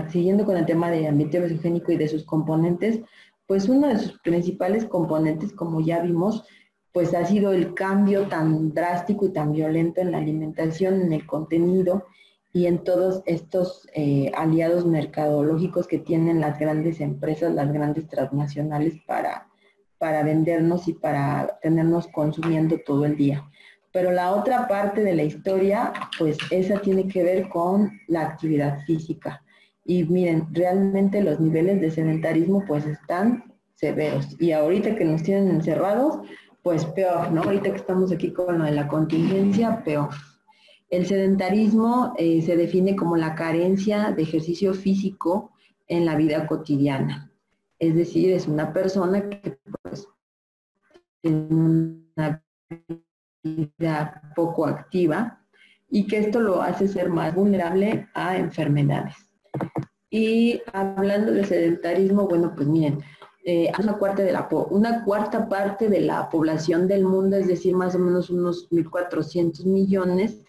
siguiendo con el tema de ambiente obesogénico y de sus componentes, pues uno de sus principales componentes, como ya vimos, pues ha sido el cambio tan drástico y tan violento en la alimentación, en el contenido y en todos estos aliados mercadológicos que tienen las grandes empresas, las grandes transnacionales para vendernos y para tenernos consumiendo todo el día. Pero la otra parte de la historia, pues esa tiene que ver con la actividad física. Y miren, realmente los niveles de sedentarismo pues están severos. Y ahorita que nos tienen encerrados, pues peor, ¿no? Ahorita que estamos aquí con lo de la contingencia, peor. El sedentarismo se define como la carencia de ejercicio físico en la vida cotidiana. Es decir, es una persona que pues tiene una vida poco activa y que esto lo hace ser más vulnerable a enfermedades. Y hablando de sedentarismo, bueno, pues miren, una cuarta parte de la población del mundo, es decir, más o menos unos 1.400 millones,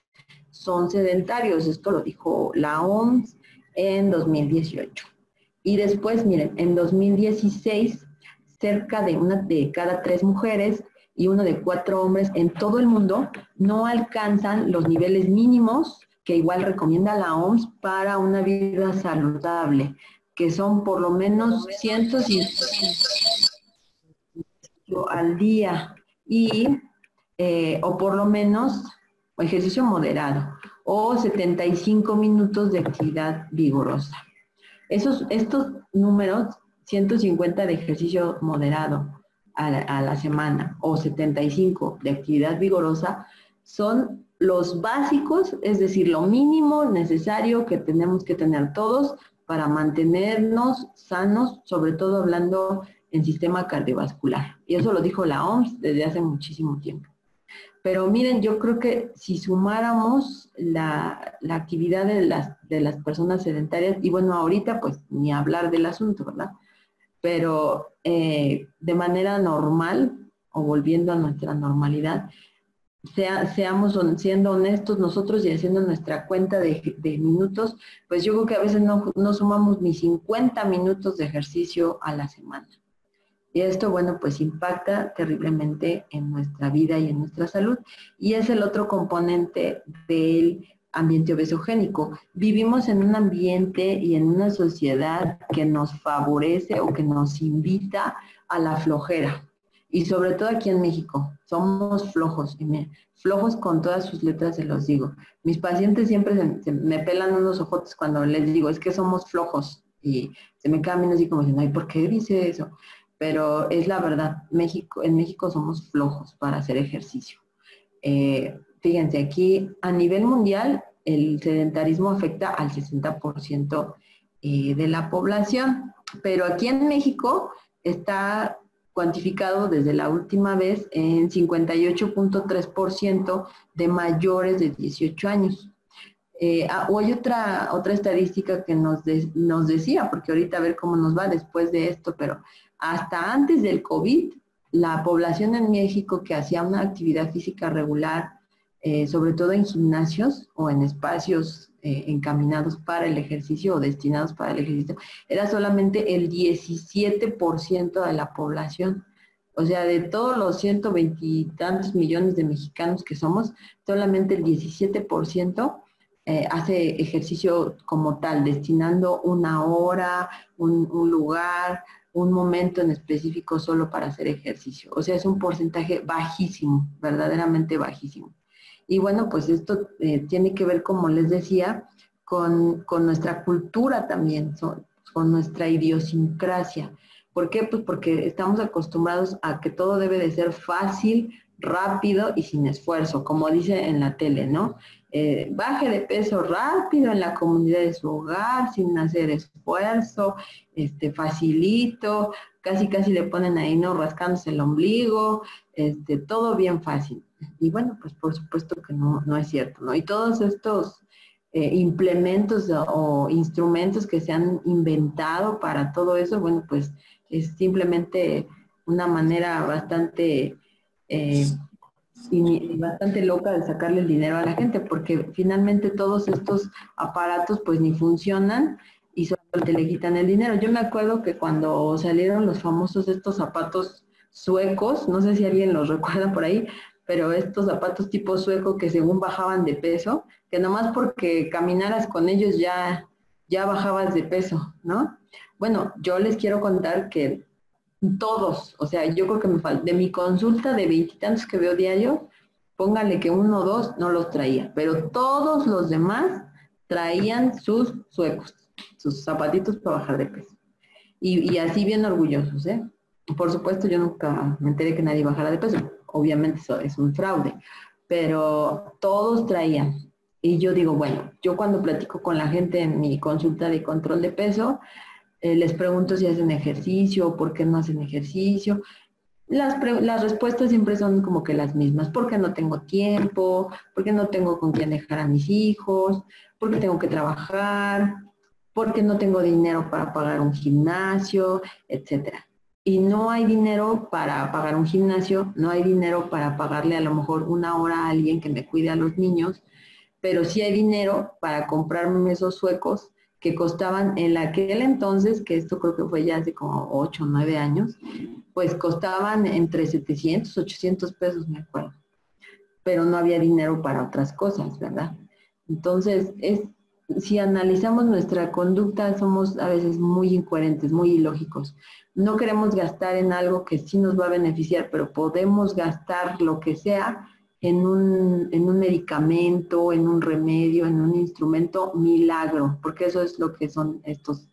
son sedentarios. Esto lo dijo la OMS en 2018. Y después, miren, en 2016, cerca de una de cada 3 mujeres y 1 de 4 hombres en todo el mundo no alcanzan los niveles mínimos que igual recomienda la OMS para una vida saludable, que son por lo menos 150 al día o por lo menos ejercicio moderado o 75 minutos de actividad vigorosa. Estos números, 150 de ejercicio moderado a la semana o 75 de actividad vigorosa, son los básicos, es decir, lo mínimo necesario que tenemos que tener todos para mantenernos sanos, sobre todo hablando en sistema cardiovascular. Y eso lo dijo la OMS desde hace muchísimo tiempo. Pero miren, yo creo que si sumáramos la actividad de las personas sedentarias, y bueno, ahorita pues ni hablar del asunto, ¿verdad? Pero de manera normal, o volviendo a nuestra normalidad, siendo honestos nosotros y haciendo nuestra cuenta de minutos, pues yo creo que a veces no sumamos ni 50 minutos de ejercicio a la semana. Y esto, bueno, pues impacta terriblemente en nuestra vida y en nuestra salud. Y es el otro componente del ambiente obesogénico. Vivimos en un ambiente y en una sociedad que nos favorece o que nos invita a la flojera. Y sobre todo aquí en México, somos flojos, flojos con todas sus letras se los digo. Mis pacientes siempre me pelan unos ojotes cuando les digo, es que somos flojos. Y se me quedan viendo así como diciendo, ay, ¿por qué dice eso? Pero es la verdad, en México somos flojos para hacer ejercicio. Fíjense, aquí a nivel mundial el sedentarismo afecta al 60% de la población, pero aquí en México está cuantificado desde la última vez en 58.3% de mayores de 18 años. O hay otra estadística que nos decía, porque ahorita a ver cómo nos va después de esto, pero hasta antes del COVID, la población en México que hacía una actividad física regular, sobre todo en gimnasios o en espacios encaminados para el ejercicio o destinados para el ejercicio, era solamente el 17% de la población. O sea, de todos los 120 y tantos millones de mexicanos que somos, solamente el 17% hace ejercicio como tal, destinando una hora, un lugar, un momento en específico solo para hacer ejercicio. O sea, es un porcentaje bajísimo, verdaderamente bajísimo. Y bueno, pues esto tiene que ver, como les decía, con nuestra cultura también, con nuestra idiosincrasia. ¿Por qué? Pues porque estamos acostumbrados a que todo debe de ser fácil, rápido y sin esfuerzo, como dice en la tele, ¿no? Baje de peso rápido en la comunidad de su hogar, sin hacer esfuerzo, facilito, casi casi le ponen ahí, ¿no? Rascándose el ombligo, todo bien fácil. Y bueno, pues por supuesto que no es cierto, ¿no? Y todos estos implementos o instrumentos que se han inventado para todo eso, bueno, pues es simplemente una manera bastante, bastante loca de sacarle el dinero a la gente, porque finalmente todos estos aparatos pues ni funcionan y solo te le quitan el dinero. Yo me acuerdo que cuando salieron los famosos estos zapatos suecos, no sé si alguien los recuerda por ahí, pero estos zapatos tipo sueco que según bajaban de peso, que nomás porque caminaras con ellos ya bajabas de peso, ¿no? Bueno, yo les quiero contar que todos, o sea, yo creo que me falta, de mi consulta de veintitantos que veo diario, póngale que uno o dos no los traía, pero todos los demás traían sus suecos, sus zapatitos para bajar de peso. Y así bien orgullosos, ¿eh? Por supuesto, yo nunca me enteré que nadie bajara de peso. Obviamente eso es un fraude, pero todos traían. Y yo digo, bueno, yo cuando platico con la gente en mi consulta de control de peso, les pregunto si hacen ejercicio, por qué no hacen ejercicio. Las respuestas siempre son como que las mismas, porque no tengo tiempo, porque no tengo con quién dejar a mis hijos, porque tengo que trabajar, porque no tengo dinero para pagar un gimnasio, etcétera. Y no hay dinero para pagar un gimnasio, no hay dinero para pagarle a lo mejor una hora a alguien que me cuide a los niños, pero sí hay dinero para comprarme esos suecos que costaban en aquel entonces, que esto creo que fue ya hace como 8 o 9 años, pues costaban entre 700, 800 pesos, me acuerdo. Pero no había dinero para otras cosas, ¿verdad? Entonces, si analizamos nuestra conducta, somos a veces muy incoherentes, muy ilógicos. No queremos gastar en algo que sí nos va a beneficiar, pero podemos gastar lo que sea en un medicamento, en un remedio, en un instrumento milagro, porque eso es lo que son estos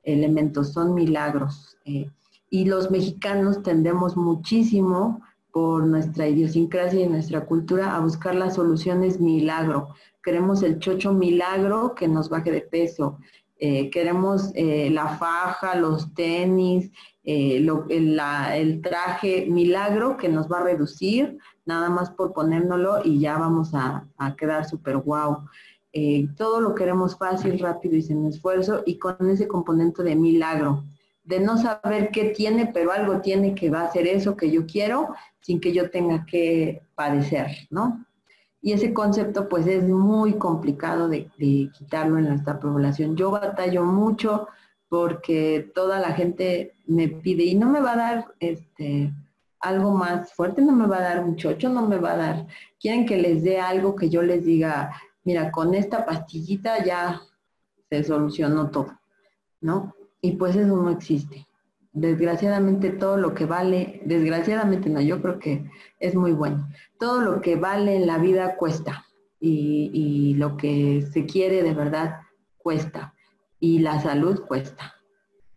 elementos, son milagros. Y los mexicanos tendemos muchísimo por nuestra idiosincrasia y nuestra cultura a buscar las soluciones milagro. Queremos el chocho milagro que nos baje de peso. Queremos la faja, los tenis, el traje milagro que nos va a reducir, nada más por ponérnoslo y ya vamos a quedar súper guau. Todo lo queremos fácil, rápido y sin esfuerzo y con ese componente de milagro, de no saber qué tiene, pero algo tiene que va a hacer eso que yo quiero sin que yo tenga que padecer, ¿no? Y ese concepto pues es muy complicado de quitarlo en nuestra población. Yo batallo mucho porque toda la gente me pide y no me va a dar algo más fuerte, no me va a dar un chocho, no me va a dar, quieren que les dé algo que yo les diga, mira, con esta pastillita ya se solucionó todo, ¿no? Y pues eso no existe. Desgraciadamente todo lo que vale, desgraciadamente no, yo creo que es muy bueno. Todo lo que vale en la vida cuesta y lo que se quiere de verdad cuesta y la salud cuesta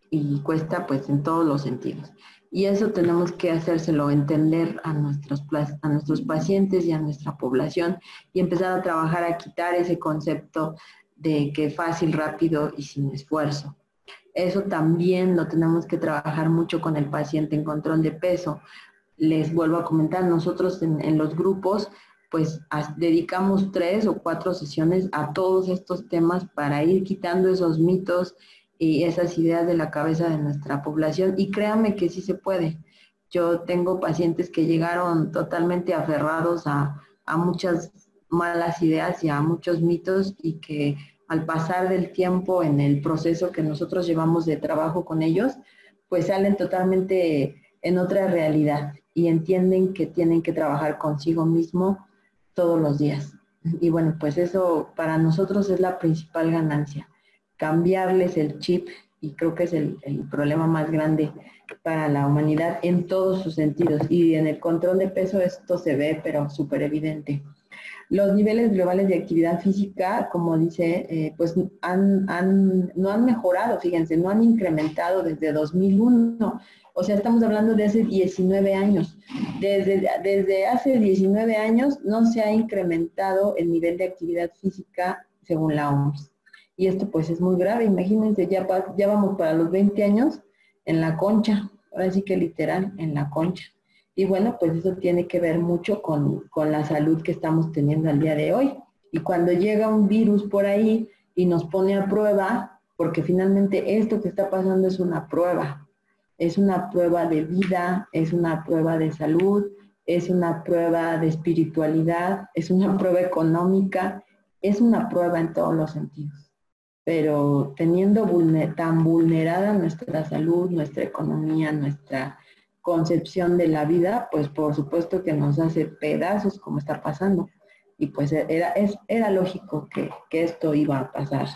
y cuesta pues en todos los sentidos. Y eso tenemos que hacérselo entender a nuestros pacientes y a nuestra población y empezar a trabajar a quitar ese concepto de que fácil, rápido y sin esfuerzo. Eso también lo tenemos que trabajar mucho con el paciente en control de peso. Les vuelvo a comentar, nosotros en los grupos pues dedicamos 3 o 4 sesiones a todos estos temas para ir quitando esos mitos y esas ideas de la cabeza de nuestra población y créanme que sí se puede. Yo tengo pacientes que llegaron totalmente aferrados a muchas malas ideas y a muchos mitos y que al pasar del tiempo en el proceso que nosotros llevamos de trabajo con ellos, pues salen totalmente en otra realidad y entienden que tienen que trabajar consigo mismo todos los días. Y bueno, pues eso para nosotros es la principal ganancia, cambiarles el chip, y creo que es el problema más grande para la humanidad en todos sus sentidos. Y en el control de peso esto se ve, pero súper evidente. Los niveles globales de actividad física, como dice, pues no han mejorado, fíjense, no han incrementado desde 2001. O sea, estamos hablando de hace 19 años. Desde hace 19 años no se ha incrementado el nivel de actividad física según la OMS. Y esto pues es muy grave. Imagínense, ya vamos para los 20 años en la concha. Ahora sí que literal, en la concha. Y bueno, pues eso tiene que ver mucho con la salud que estamos teniendo al día de hoy. Y cuando llega un virus por ahí y nos pone a prueba, porque finalmente esto que está pasando es una prueba de vida, es una prueba de salud, es una prueba de espiritualidad, es una prueba económica, es una prueba en todos los sentidos. Pero teniendo tan vulnerada nuestra salud, nuestra economía, nuestra concepción de la vida, pues por supuesto que nos hace pedazos como está pasando. Y pues era lógico que esto iba a pasar.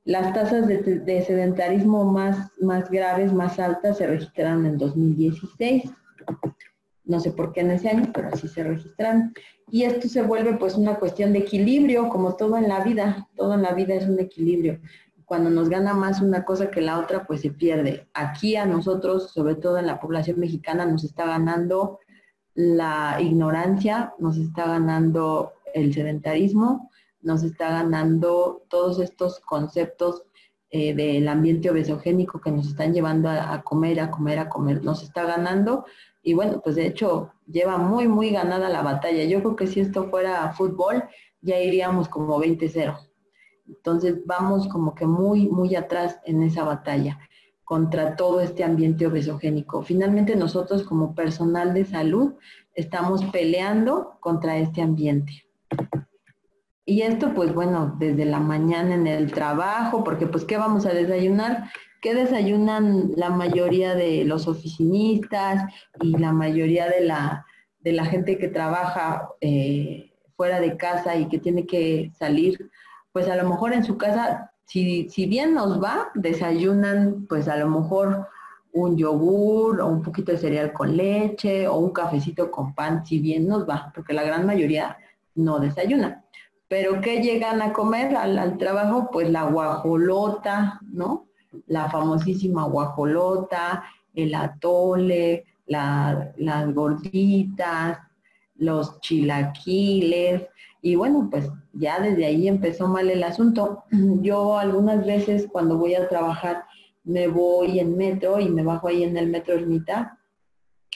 Las tasas de sedentarismo más graves, más altas, se registraron en 2016. No sé por qué en ese año, pero así se registraron. Y esto se vuelve pues una cuestión de equilibrio, como todo en la vida es un equilibrio. Cuando nos gana más una cosa que la otra, pues se pierde. Aquí a nosotros, sobre todo en la población mexicana, nos está ganando la ignorancia, nos está ganando el sedentarismo, nos está ganando todos estos conceptos del ambiente obesogénico que nos están llevando a comer, nos está ganando. Y bueno, pues de hecho lleva muy ganada la batalla. Yo creo que si esto fuera fútbol, ya iríamos como 20-0. Entonces vamos como que muy atrás en esa batalla contra todo este ambiente obesogénico. Finalmente nosotros como personal de salud estamos peleando contra este ambiente. Y esto pues bueno, desde la mañana en el trabajo, porque pues ¿qué vamos a desayunar? ¿Qué desayunan la mayoría de los oficinistas y la mayoría de la gente que trabaja fuera de casa y que tiene que salir? Pues a lo mejor en su casa, si bien nos va, desayunan pues a lo mejor un yogur o un poquito de cereal con leche o un cafecito con pan, si bien nos va, porque la gran mayoría no desayuna. Pero ¿qué llegan a comer al trabajo? Pues la guajolota, ¿no? La famosísima guajolota, el atole, las gorditas, los chilaquiles, y bueno, pues ya desde ahí empezó mal el asunto. Yo algunas veces cuando voy a trabajar me voy en metro y me bajo ahí en el metro Ermita,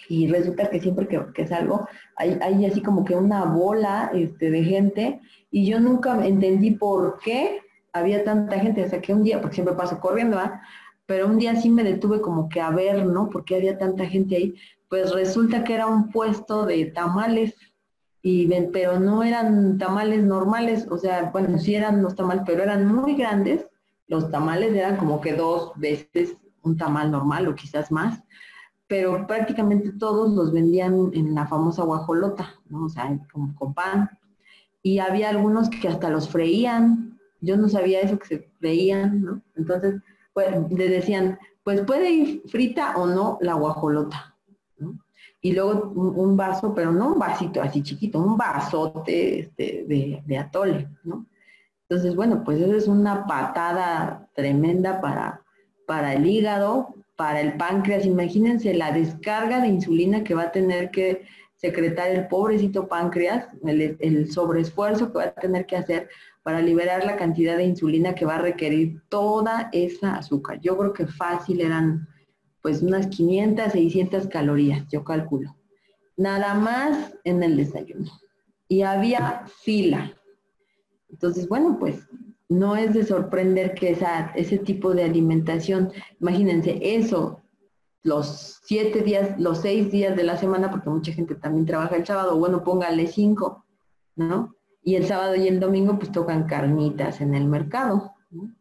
y resulta que siempre que salgo hay así como que una bola de gente, y yo nunca entendí por qué había tanta gente, hasta que un día, porque siempre paso corriendo, ¿verdad? Pero un día sí me detuve como que a ver, ¿no? ¿Por qué había tanta gente ahí? Pues resulta que era un puesto de tamales, pero no eran tamales normales, o sea, bueno, sí eran los tamales, pero eran muy grandes. Los tamales eran como que 2 veces un tamal normal o quizás más, pero prácticamente todos los vendían en la famosa guajolota, ¿no? O sea, con pan. Y había algunos que hasta los freían. Yo no sabía eso, que se freían, ¿no? Entonces, pues le decían, pues puede ir frita o no la guajolota, ¿no? Y luego un vaso, pero no un vasito así chiquito, un vasote de atole, ¿no? Entonces, bueno, pues eso es una patada tremenda para el hígado, para el páncreas. Imagínense la descarga de insulina que va a tener que secretar el pobrecito páncreas, el sobreesfuerzo que va a tener que hacer para liberar la cantidad de insulina que va a requerir toda esa azúcar. Yo creo que fácil eran pues unas 500, 600 calorías, yo calculo. Nada más en el desayuno. Y había fila. Entonces, bueno, pues no es de sorprender que ese tipo de alimentación, imagínense eso, los 7 días, los 6 días de la semana, porque mucha gente también trabaja el sábado, bueno, póngale 5, ¿no? Y el sábado y el domingo pues tocan carnitas en el mercado, ¿no?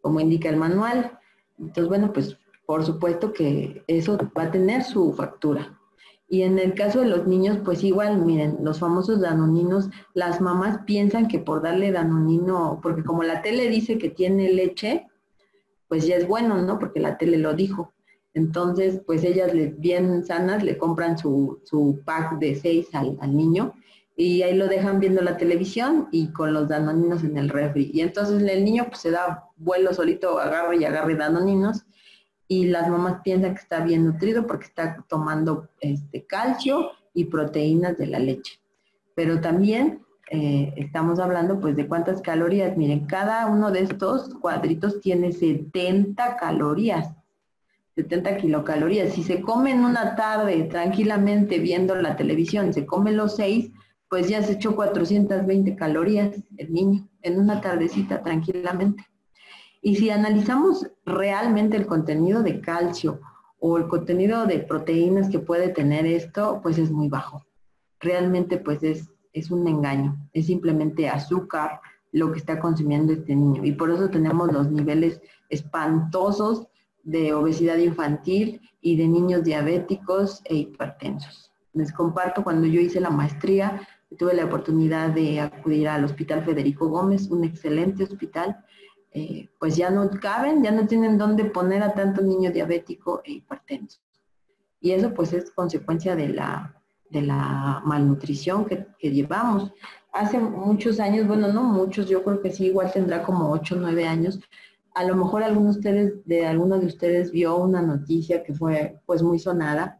Como indica el manual. Entonces, bueno, pues por supuesto que eso va a tener su factura. Y en el caso de los niños, pues igual, miren, los famosos danoninos, las mamás piensan que por darle danonino, porque como la tele dice que tiene leche, pues ya es bueno, ¿no? Porque la tele lo dijo. Entonces, pues ellas bien sanas le compran su pack de 6 al niño y ahí lo dejan viendo la televisión y con los danoninos en el refri. Y entonces el niño pues se da vuelo solito, agarre y agarre danoninos y las mamás piensan que está bien nutrido porque está tomando calcio y proteínas de la leche. Pero también estamos hablando pues de cuántas calorías. Miren, cada uno de estos cuadritos tiene 70 calorías, 70 kilocalorías. Si se come en una tarde tranquilamente viendo la televisión, se come los 6, pues ya se echó 420 calorías el niño en una tardecita tranquilamente. Y si analizamos realmente el contenido de calcio o el contenido de proteínas que puede tener esto, pues es muy bajo. Realmente pues es un engaño, es simplemente azúcar lo que está consumiendo este niño. Y por eso tenemos los niveles espantosos de obesidad infantil y de niños diabéticos e hipertensos. Les comparto, cuando yo hice la maestría, tuve la oportunidad de acudir al Hospital Federico Gómez, un excelente hospital. Pues ya no caben, ya no tienen dónde poner a tanto niño diabético e hipertenso. Y eso pues es consecuencia de la malnutrición que llevamos. Hace muchos años, bueno, no muchos, yo creo que sí, igual tendrá como 8 o 9 años, a lo mejor alguno de ustedes vio una noticia que fue pues muy sonada.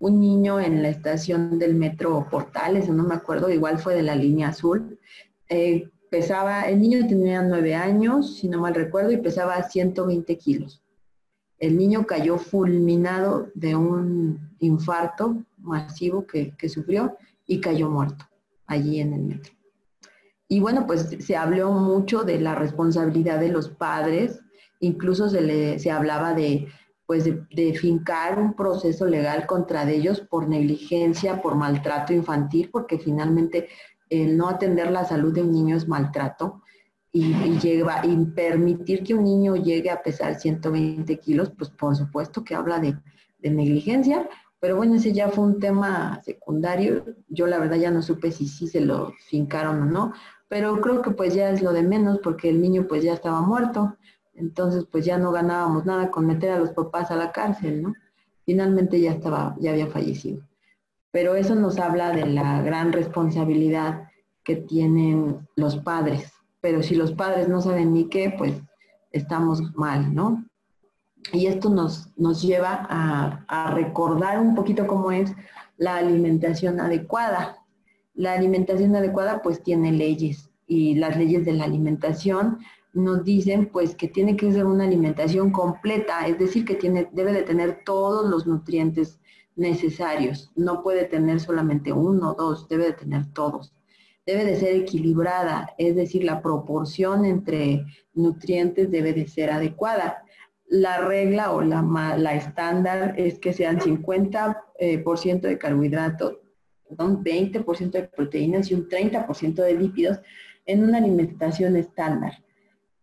Un niño en la estación del metro Portales, no me acuerdo, igual fue de la línea azul, el niño tenía 9 años, si no mal recuerdo, y pesaba 120 kilos. El niño cayó fulminado de un infarto masivo que sufrió y cayó muerto allí en el metro. Y bueno, pues se habló mucho de la responsabilidad de los padres, incluso se hablaba de fincar un proceso legal contra ellos por negligencia, por maltrato infantil, porque finalmente el no atender la salud de un niño es maltrato y permitir que un niño llegue a pesar 120 kilos, pues por supuesto que habla de negligencia, pero bueno, ese ya fue un tema secundario. Yo la verdad ya no supe si sí se lo fincaron o no, pero creo que pues ya es lo de menos porque el niño pues ya estaba muerto, entonces pues ya no ganábamos nada con meter a los papás a la cárcel, ¿no? Finalmente ya había fallecido. Pero eso nos habla de la gran responsabilidad que tienen los padres. Pero si los padres no saben ni qué, pues estamos mal, ¿no? Y esto nos lleva a recordar un poquito cómo es la alimentación adecuada. La alimentación adecuada pues tiene leyes y las leyes de la alimentación nos dicen pues que tiene que ser una alimentación completa, es decir, que debe de tener todos los nutrientes necesarios. No puede tener solamente uno o dos, debe de tener todos. Debe de ser equilibrada, es decir, la proporción entre nutrientes debe de ser adecuada. La regla o la estándar es que sean 50% de carbohidratos, 20% de proteínas y un 30% de lípidos en una alimentación estándar.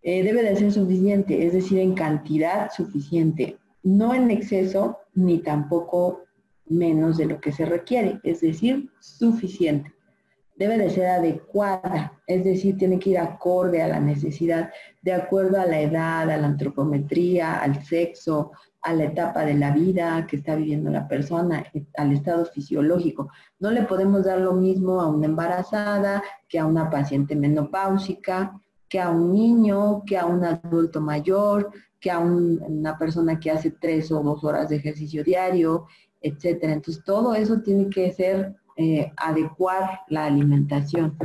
Debe de ser suficiente, es decir, en cantidad suficiente, no en exceso ni tampoco menos de lo que se requiere, es decir, suficiente. Debe de ser adecuada, es decir, tiene que ir acorde a la necesidad, de acuerdo a la edad, a la antropometría, al sexo, a la etapa de la vida que está viviendo la persona, al estado fisiológico. No le podemos dar lo mismo a una embarazada, que a una paciente menopáusica, que a un niño, que a un adulto mayor, que a una persona que hace 3 o 2 horas de ejercicio diario, etcétera. Entonces, todo eso tiene que ser adecuar la alimentación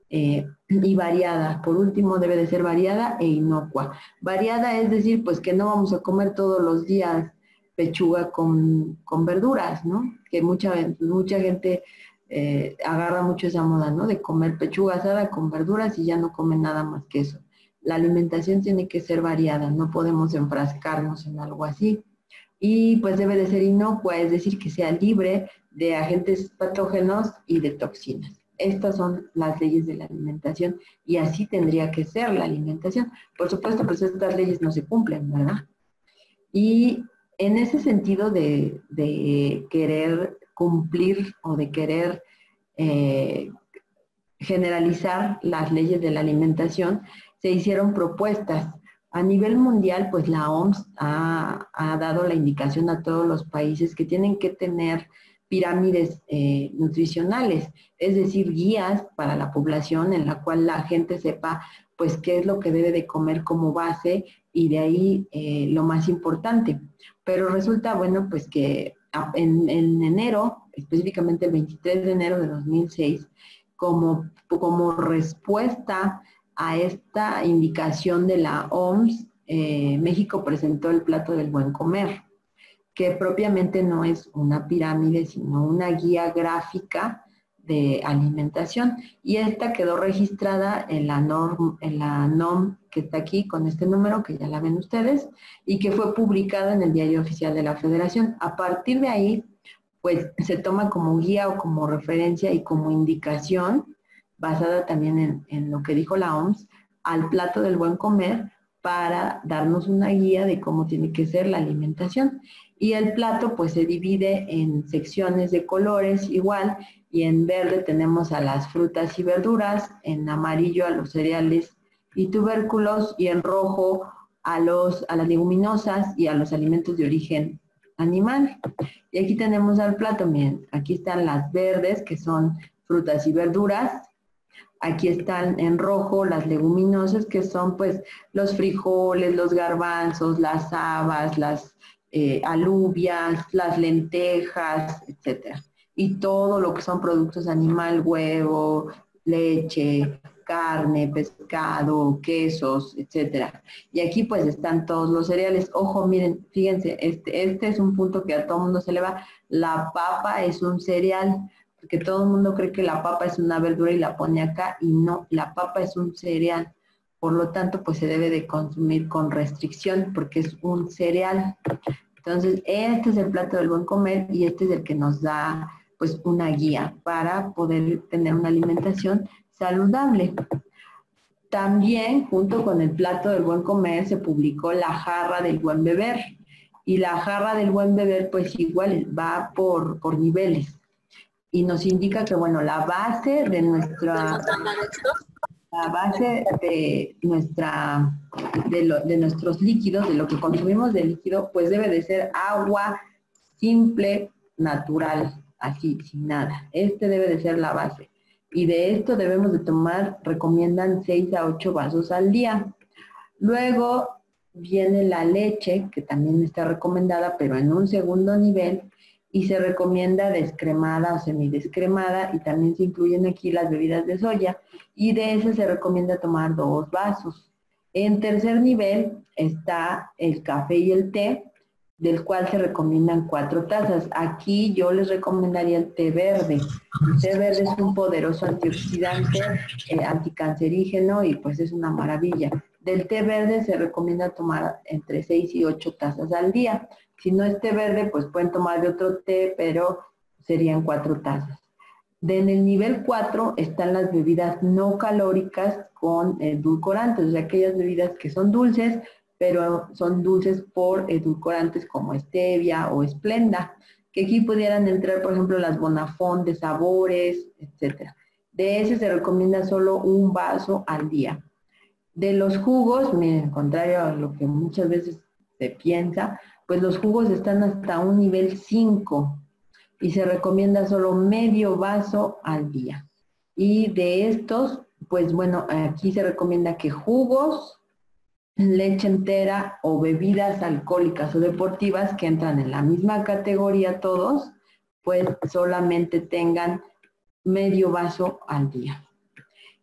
y variada. Por último, debe de ser variada e inocua. Variada es decir, pues que no vamos a comer todos los días pechuga con verduras, ¿no? Que mucha gente agarra mucho esa moda, ¿no? De comer pechuga asada con verduras y ya no comen nada más que eso. La alimentación tiene que ser variada, no podemos enfrascarnos en algo así. Y pues debe de ser inocua, es decir, que sea libre de agentes patógenos y de toxinas. Estas son las leyes de la alimentación y así tendría que ser la alimentación. Por supuesto, pues estas leyes no se cumplen, ¿verdad? Y en ese sentido de querer cumplir o de querer generalizar las leyes de la alimentación, se hicieron propuestas. A nivel mundial, pues la OMS ha dado la indicación a todos los países que tienen que tener pirámides nutricionales, es decir, guías para la población en la cual la gente sepa pues qué es lo que debe de comer como base y de ahí lo más importante. Pero resulta, bueno, pues que en enero, específicamente el 23 de enero de 2006, como respuesta a esta indicación de la OMS, México presentó el plato del buen comer, que propiamente no es una pirámide, sino una guía gráfica de alimentación. Y esta quedó registrada en la NOM que está aquí con este número, que ya la ven ustedes, y que fue publicada en el Diario Oficial de la Federación. A partir de ahí, pues se toma como guía o como referencia y como indicación, basada también en lo que dijo la OMS, al plato del buen comer para darnos una guía de cómo tiene que ser la alimentación. Y el plato pues se divide en secciones de colores igual, y en verde tenemos a las frutas y verduras, en amarillo a los cereales y tubérculos, y en rojo a las leguminosas y a los alimentos de origen animal. Y aquí tenemos al plato, miren, aquí están las verdes, que son frutas y verduras. Aquí están en rojo las leguminosas, que son pues los frijoles, los garbanzos, las habas, las alubias, las lentejas, etcétera. Y todo lo que son productos animal, huevo, leche, carne, pescado, quesos, etcétera. Y aquí pues están todos los cereales. Ojo, miren, fíjense, este es un punto que a todo mundo se le va. La papa es un cereal, porque todo el mundo cree que la papa es una verdura y la pone acá, y no, la papa es un cereal. Por lo tanto, pues se debe de consumir con restricción porque es un cereal. Entonces, este es el plato del buen comer y este es el que nos da pues una guía para poder tener una alimentación saludable. También, junto con el plato del buen comer, se publicó la jarra del buen beber. Y la jarra del buen beber, pues igual va por niveles. Y nos indica que, bueno, la base de nuestros líquidos, de lo que consumimos de líquido, pues debe de ser agua simple, natural, así, sin nada. Este debe de ser la base. Y de esto debemos de tomar, recomiendan 6 a 8 vasos al día. Luego viene la leche, que también está recomendada, pero en un segundo nivel, y se recomienda descremada o semidescremada, y también se incluyen aquí las bebidas de soya, y de ese se recomienda tomar 2 vasos. En tercer nivel está el café y el té, del cual se recomiendan 4 tazas. Aquí yo les recomendaría el té verde. El té verde es un poderoso antioxidante, anticancerígeno, y pues es una maravilla. Del té verde se recomienda tomar entre 6 y 8 tazas al día. Si no es té verde, pues pueden tomar de otro té, pero serían 4 tazas. En el nivel 4 están las bebidas no calóricas con edulcorantes, o sea, aquellas bebidas que son dulces, pero son dulces por edulcorantes como stevia o esplenda, que aquí pudieran entrar, por ejemplo, las Bonafont de sabores, etcétera. De ese se recomienda solo un vaso al día. De los jugos, miren, contrario a lo que muchas veces se piensa, pues los jugos están hasta un nivel 5 y se recomienda solo medio vaso al día. Y de estos, pues bueno, aquí se recomienda que jugos, leche entera o bebidas alcohólicas o deportivas, que entran en la misma categoría todos, pues solamente tengan medio vaso al día.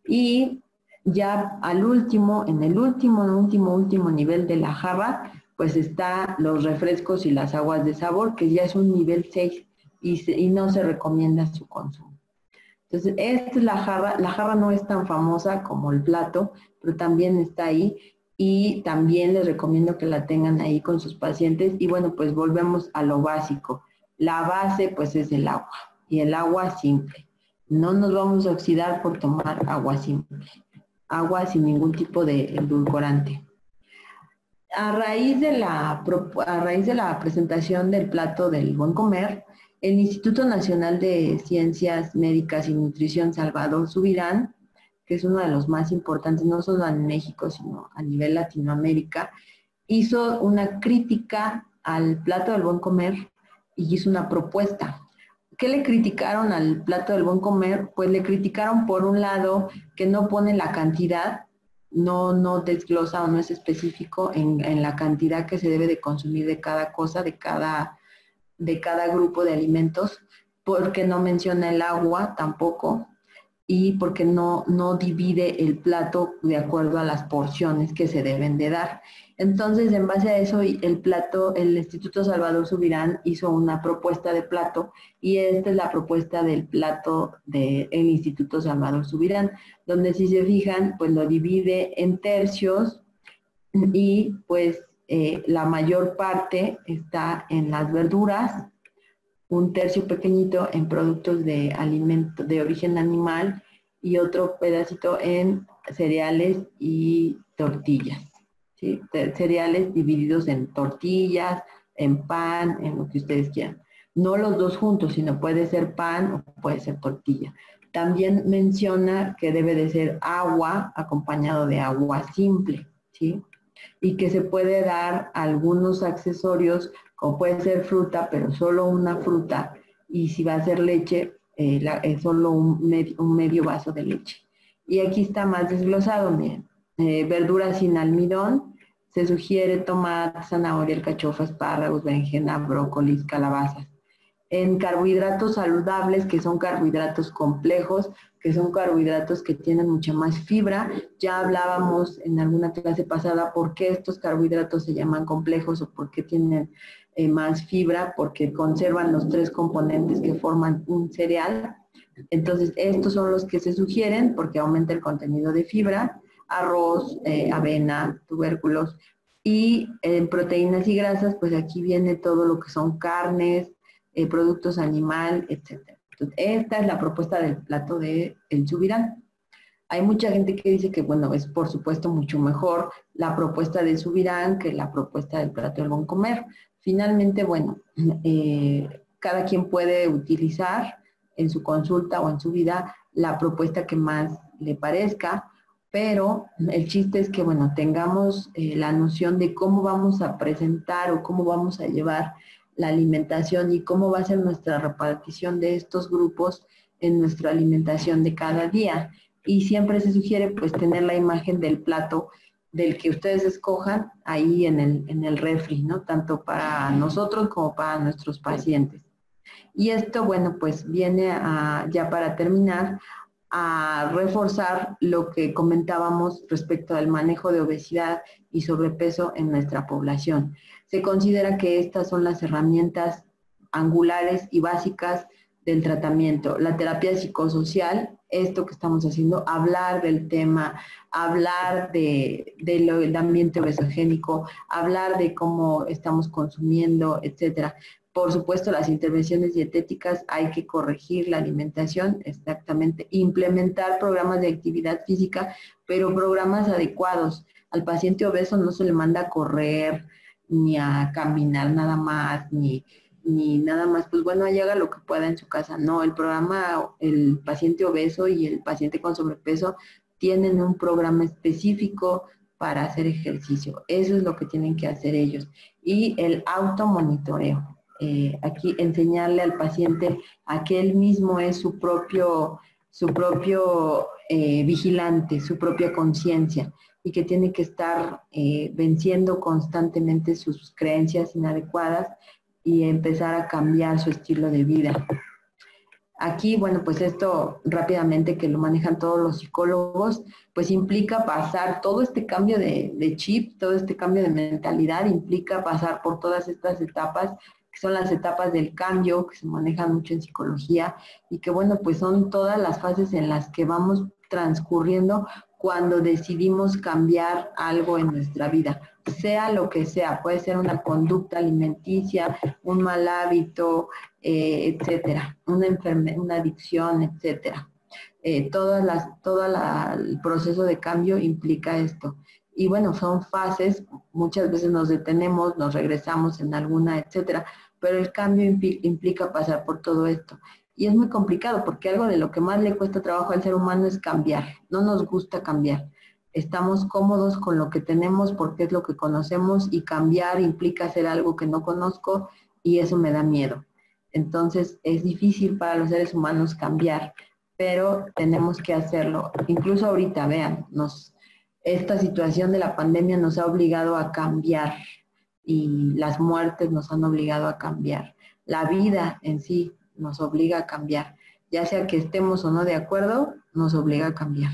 Y ya al último, en el último nivel de la jarra, pues está los refrescos y las aguas de sabor, que ya es un nivel 6 y no se recomienda su consumo. Entonces, esta es la jarra no es tan famosa como el plato, pero también está ahí, y también les recomiendo que la tengan ahí con sus pacientes. Y bueno, pues volvemos a lo básico. La base pues es el agua, y el agua simple. No nos vamos a oxidar por tomar agua simple, agua sin ningún tipo de edulcorante. A raíz de la presentación del plato del buen comer, el Instituto Nacional de Ciencias Médicas y Nutrición Salvador Subirán, que es uno de los más importantes, no solo en México, sino a nivel Latinoamérica, hizo una crítica al plato del buen comer y hizo una propuesta. ¿Qué le criticaron al plato del buen comer? Pues le criticaron por un lado que no pone la cantidad, no desglosa o no es específico en la cantidad que se debe de consumir de cada cosa, de cada grupo de alimentos, porque no menciona el agua tampoco y porque no divide el plato de acuerdo a las porciones que se deben de dar. Entonces, en base a eso, el Instituto Salvador Subirán hizo una propuesta de plato y esta es la propuesta del plato del Instituto Salvador Subirán, donde si se fijan, pues lo divide en tercios y pues la mayor parte está en las verduras, un tercio pequeñito en productos de alimento de origen animal y otro pedacito en cereales y tortillas, ¿sí? Cereales divididos en tortillas, en pan, en lo que ustedes quieran. No los dos juntos, sino puede ser pan o puede ser tortilla. También menciona que debe de ser agua acompañado de agua simple, ¿sí? Y que se puede dar algunos accesorios, como puede ser fruta, pero solo una fruta, y si va a ser leche, solo un medio vaso de leche. Y aquí está más desglosado, miren, verduras sin almidón, se sugiere tomate, zanahoria, alcachofa, espárragos, berenjena, brócolis, calabazas. En carbohidratos saludables, que son carbohidratos complejos, que son carbohidratos que tienen mucha más fibra. Ya hablábamos en alguna clase pasada por qué estos carbohidratos se llaman complejos o por qué tienen más fibra, porque conservan los tres componentes que forman un cereal. Entonces, estos son los que se sugieren porque aumenta el contenido de fibra, arroz, avena, tubérculos. Y en proteínas y grasas, pues aquí viene todo lo que son carnes, productos animal, etc. Entonces, esta es la propuesta del plato del Subirán. Hay mucha gente que dice que, bueno, es por supuesto mucho mejor la propuesta de Subirán que la propuesta del plato del buen comer. Finalmente, bueno, cada quien puede utilizar en su consulta o en su vida la propuesta que más le parezca, pero el chiste es que, bueno, tengamos la noción de cómo vamos a presentar o cómo vamos a llevar la alimentación y cómo va a ser nuestra repartición de estos grupos en nuestra alimentación de cada día. Y siempre se sugiere pues tener la imagen del plato del que ustedes escojan ahí en el refri, ¿no? Tanto para nosotros como para nuestros pacientes. Y esto, bueno, pues viene ya para terminar, a reforzar lo que comentábamos respecto al manejo de obesidad y sobrepeso en nuestra población. Se considera que estas son las herramientas angulares y básicas del tratamiento. La terapia psicosocial, esto que estamos haciendo, hablar del tema, hablar del ambiente obesogénico, hablar de cómo estamos consumiendo, etcétera. Por supuesto, las intervenciones dietéticas, hay que corregir la alimentación, exactamente, implementar programas de actividad física, pero programas adecuados. Al paciente obeso no se le manda a correr, ni a caminar nada más, ni nada más, pues bueno, ahí haga lo que pueda en su casa. No, el paciente obeso y el paciente con sobrepeso tienen un programa específico para hacer ejercicio. Eso es lo que tienen que hacer ellos. Y el automonitoreo. Aquí enseñarle al paciente a que él mismo es su propio vigilante, su propia conciencia y que tiene que estar venciendo constantemente sus creencias inadecuadas y empezar a cambiar su estilo de vida. Aquí, bueno, pues esto rápidamente que lo manejan todos los psicólogos, pues implica pasar todo este cambio de chip, todo este cambio de mentalidad, implica pasar por todas estas etapas, que son las etapas del cambio, que se manejan mucho en psicología, y que bueno, pues son todas las fases en las que vamos transcurriendo cuando decidimos cambiar algo en nuestra vida, sea lo que sea, puede ser una conducta alimenticia, un mal hábito, etcétera, una adicción, etcétera. El proceso de cambio implica esto. Y bueno, son fases, muchas veces nos detenemos, nos regresamos en alguna, etcétera, pero el cambio implica pasar por todo esto. Y es muy complicado porque algo de lo que más le cuesta trabajo al ser humano es cambiar. No nos gusta cambiar. Estamos cómodos con lo que tenemos porque es lo que conocemos y cambiar implica hacer algo que no conozco y eso me da miedo. Entonces es difícil para los seres humanos cambiar, pero tenemos que hacerlo. Incluso ahorita, vean, esta situación de la pandemia nos ha obligado a cambiar y las muertes nos han obligado a cambiar. La vida en sí nos obliga a cambiar. Ya sea que estemos o no de acuerdo, nos obliga a cambiar.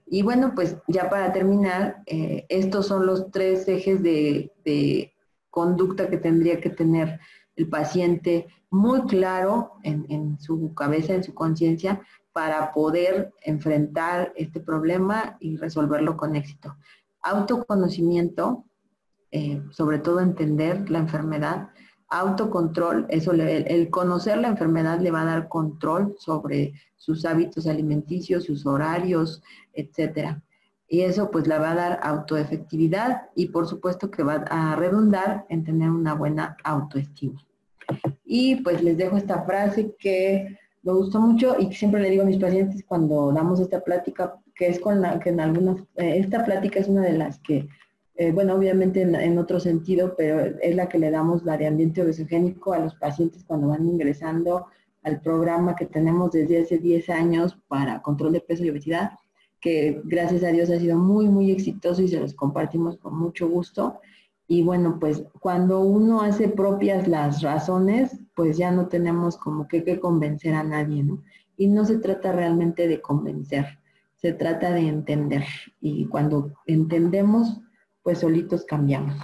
Y bueno, pues ya para terminar, estos son los 3 ejes de conducta que tendría que tener el paciente muy claro en su cabeza, en su conciencia, para poder enfrentar este problema y resolverlo con éxito. Autoconocimiento, sobre todo entender la enfermedad, autocontrol, el conocer la enfermedad le va a dar control sobre sus hábitos alimenticios, sus horarios, etcétera. Y eso pues le va a dar autoefectividad y por supuesto que va a redundar en tener una buena autoestima. Y pues les dejo esta frase que me gustó mucho y que siempre le digo a mis pacientes cuando damos esta plática, que es con la que en algunas, esta plática es una de las que bueno, obviamente en otro sentido, pero es la que le damos, la de ambiente obesogénico, a los pacientes cuando van ingresando al programa que tenemos desde hace 10 años para control de peso y obesidad, que gracias a Dios ha sido muy, muy exitoso y se los compartimos con mucho gusto. Y bueno, pues cuando uno hace propias las razones, pues ya no tenemos como que convencer a nadie, ¿no? Y no se trata realmente de convencer, se trata de entender. Y cuando entendemos, pues solitos cambiamos.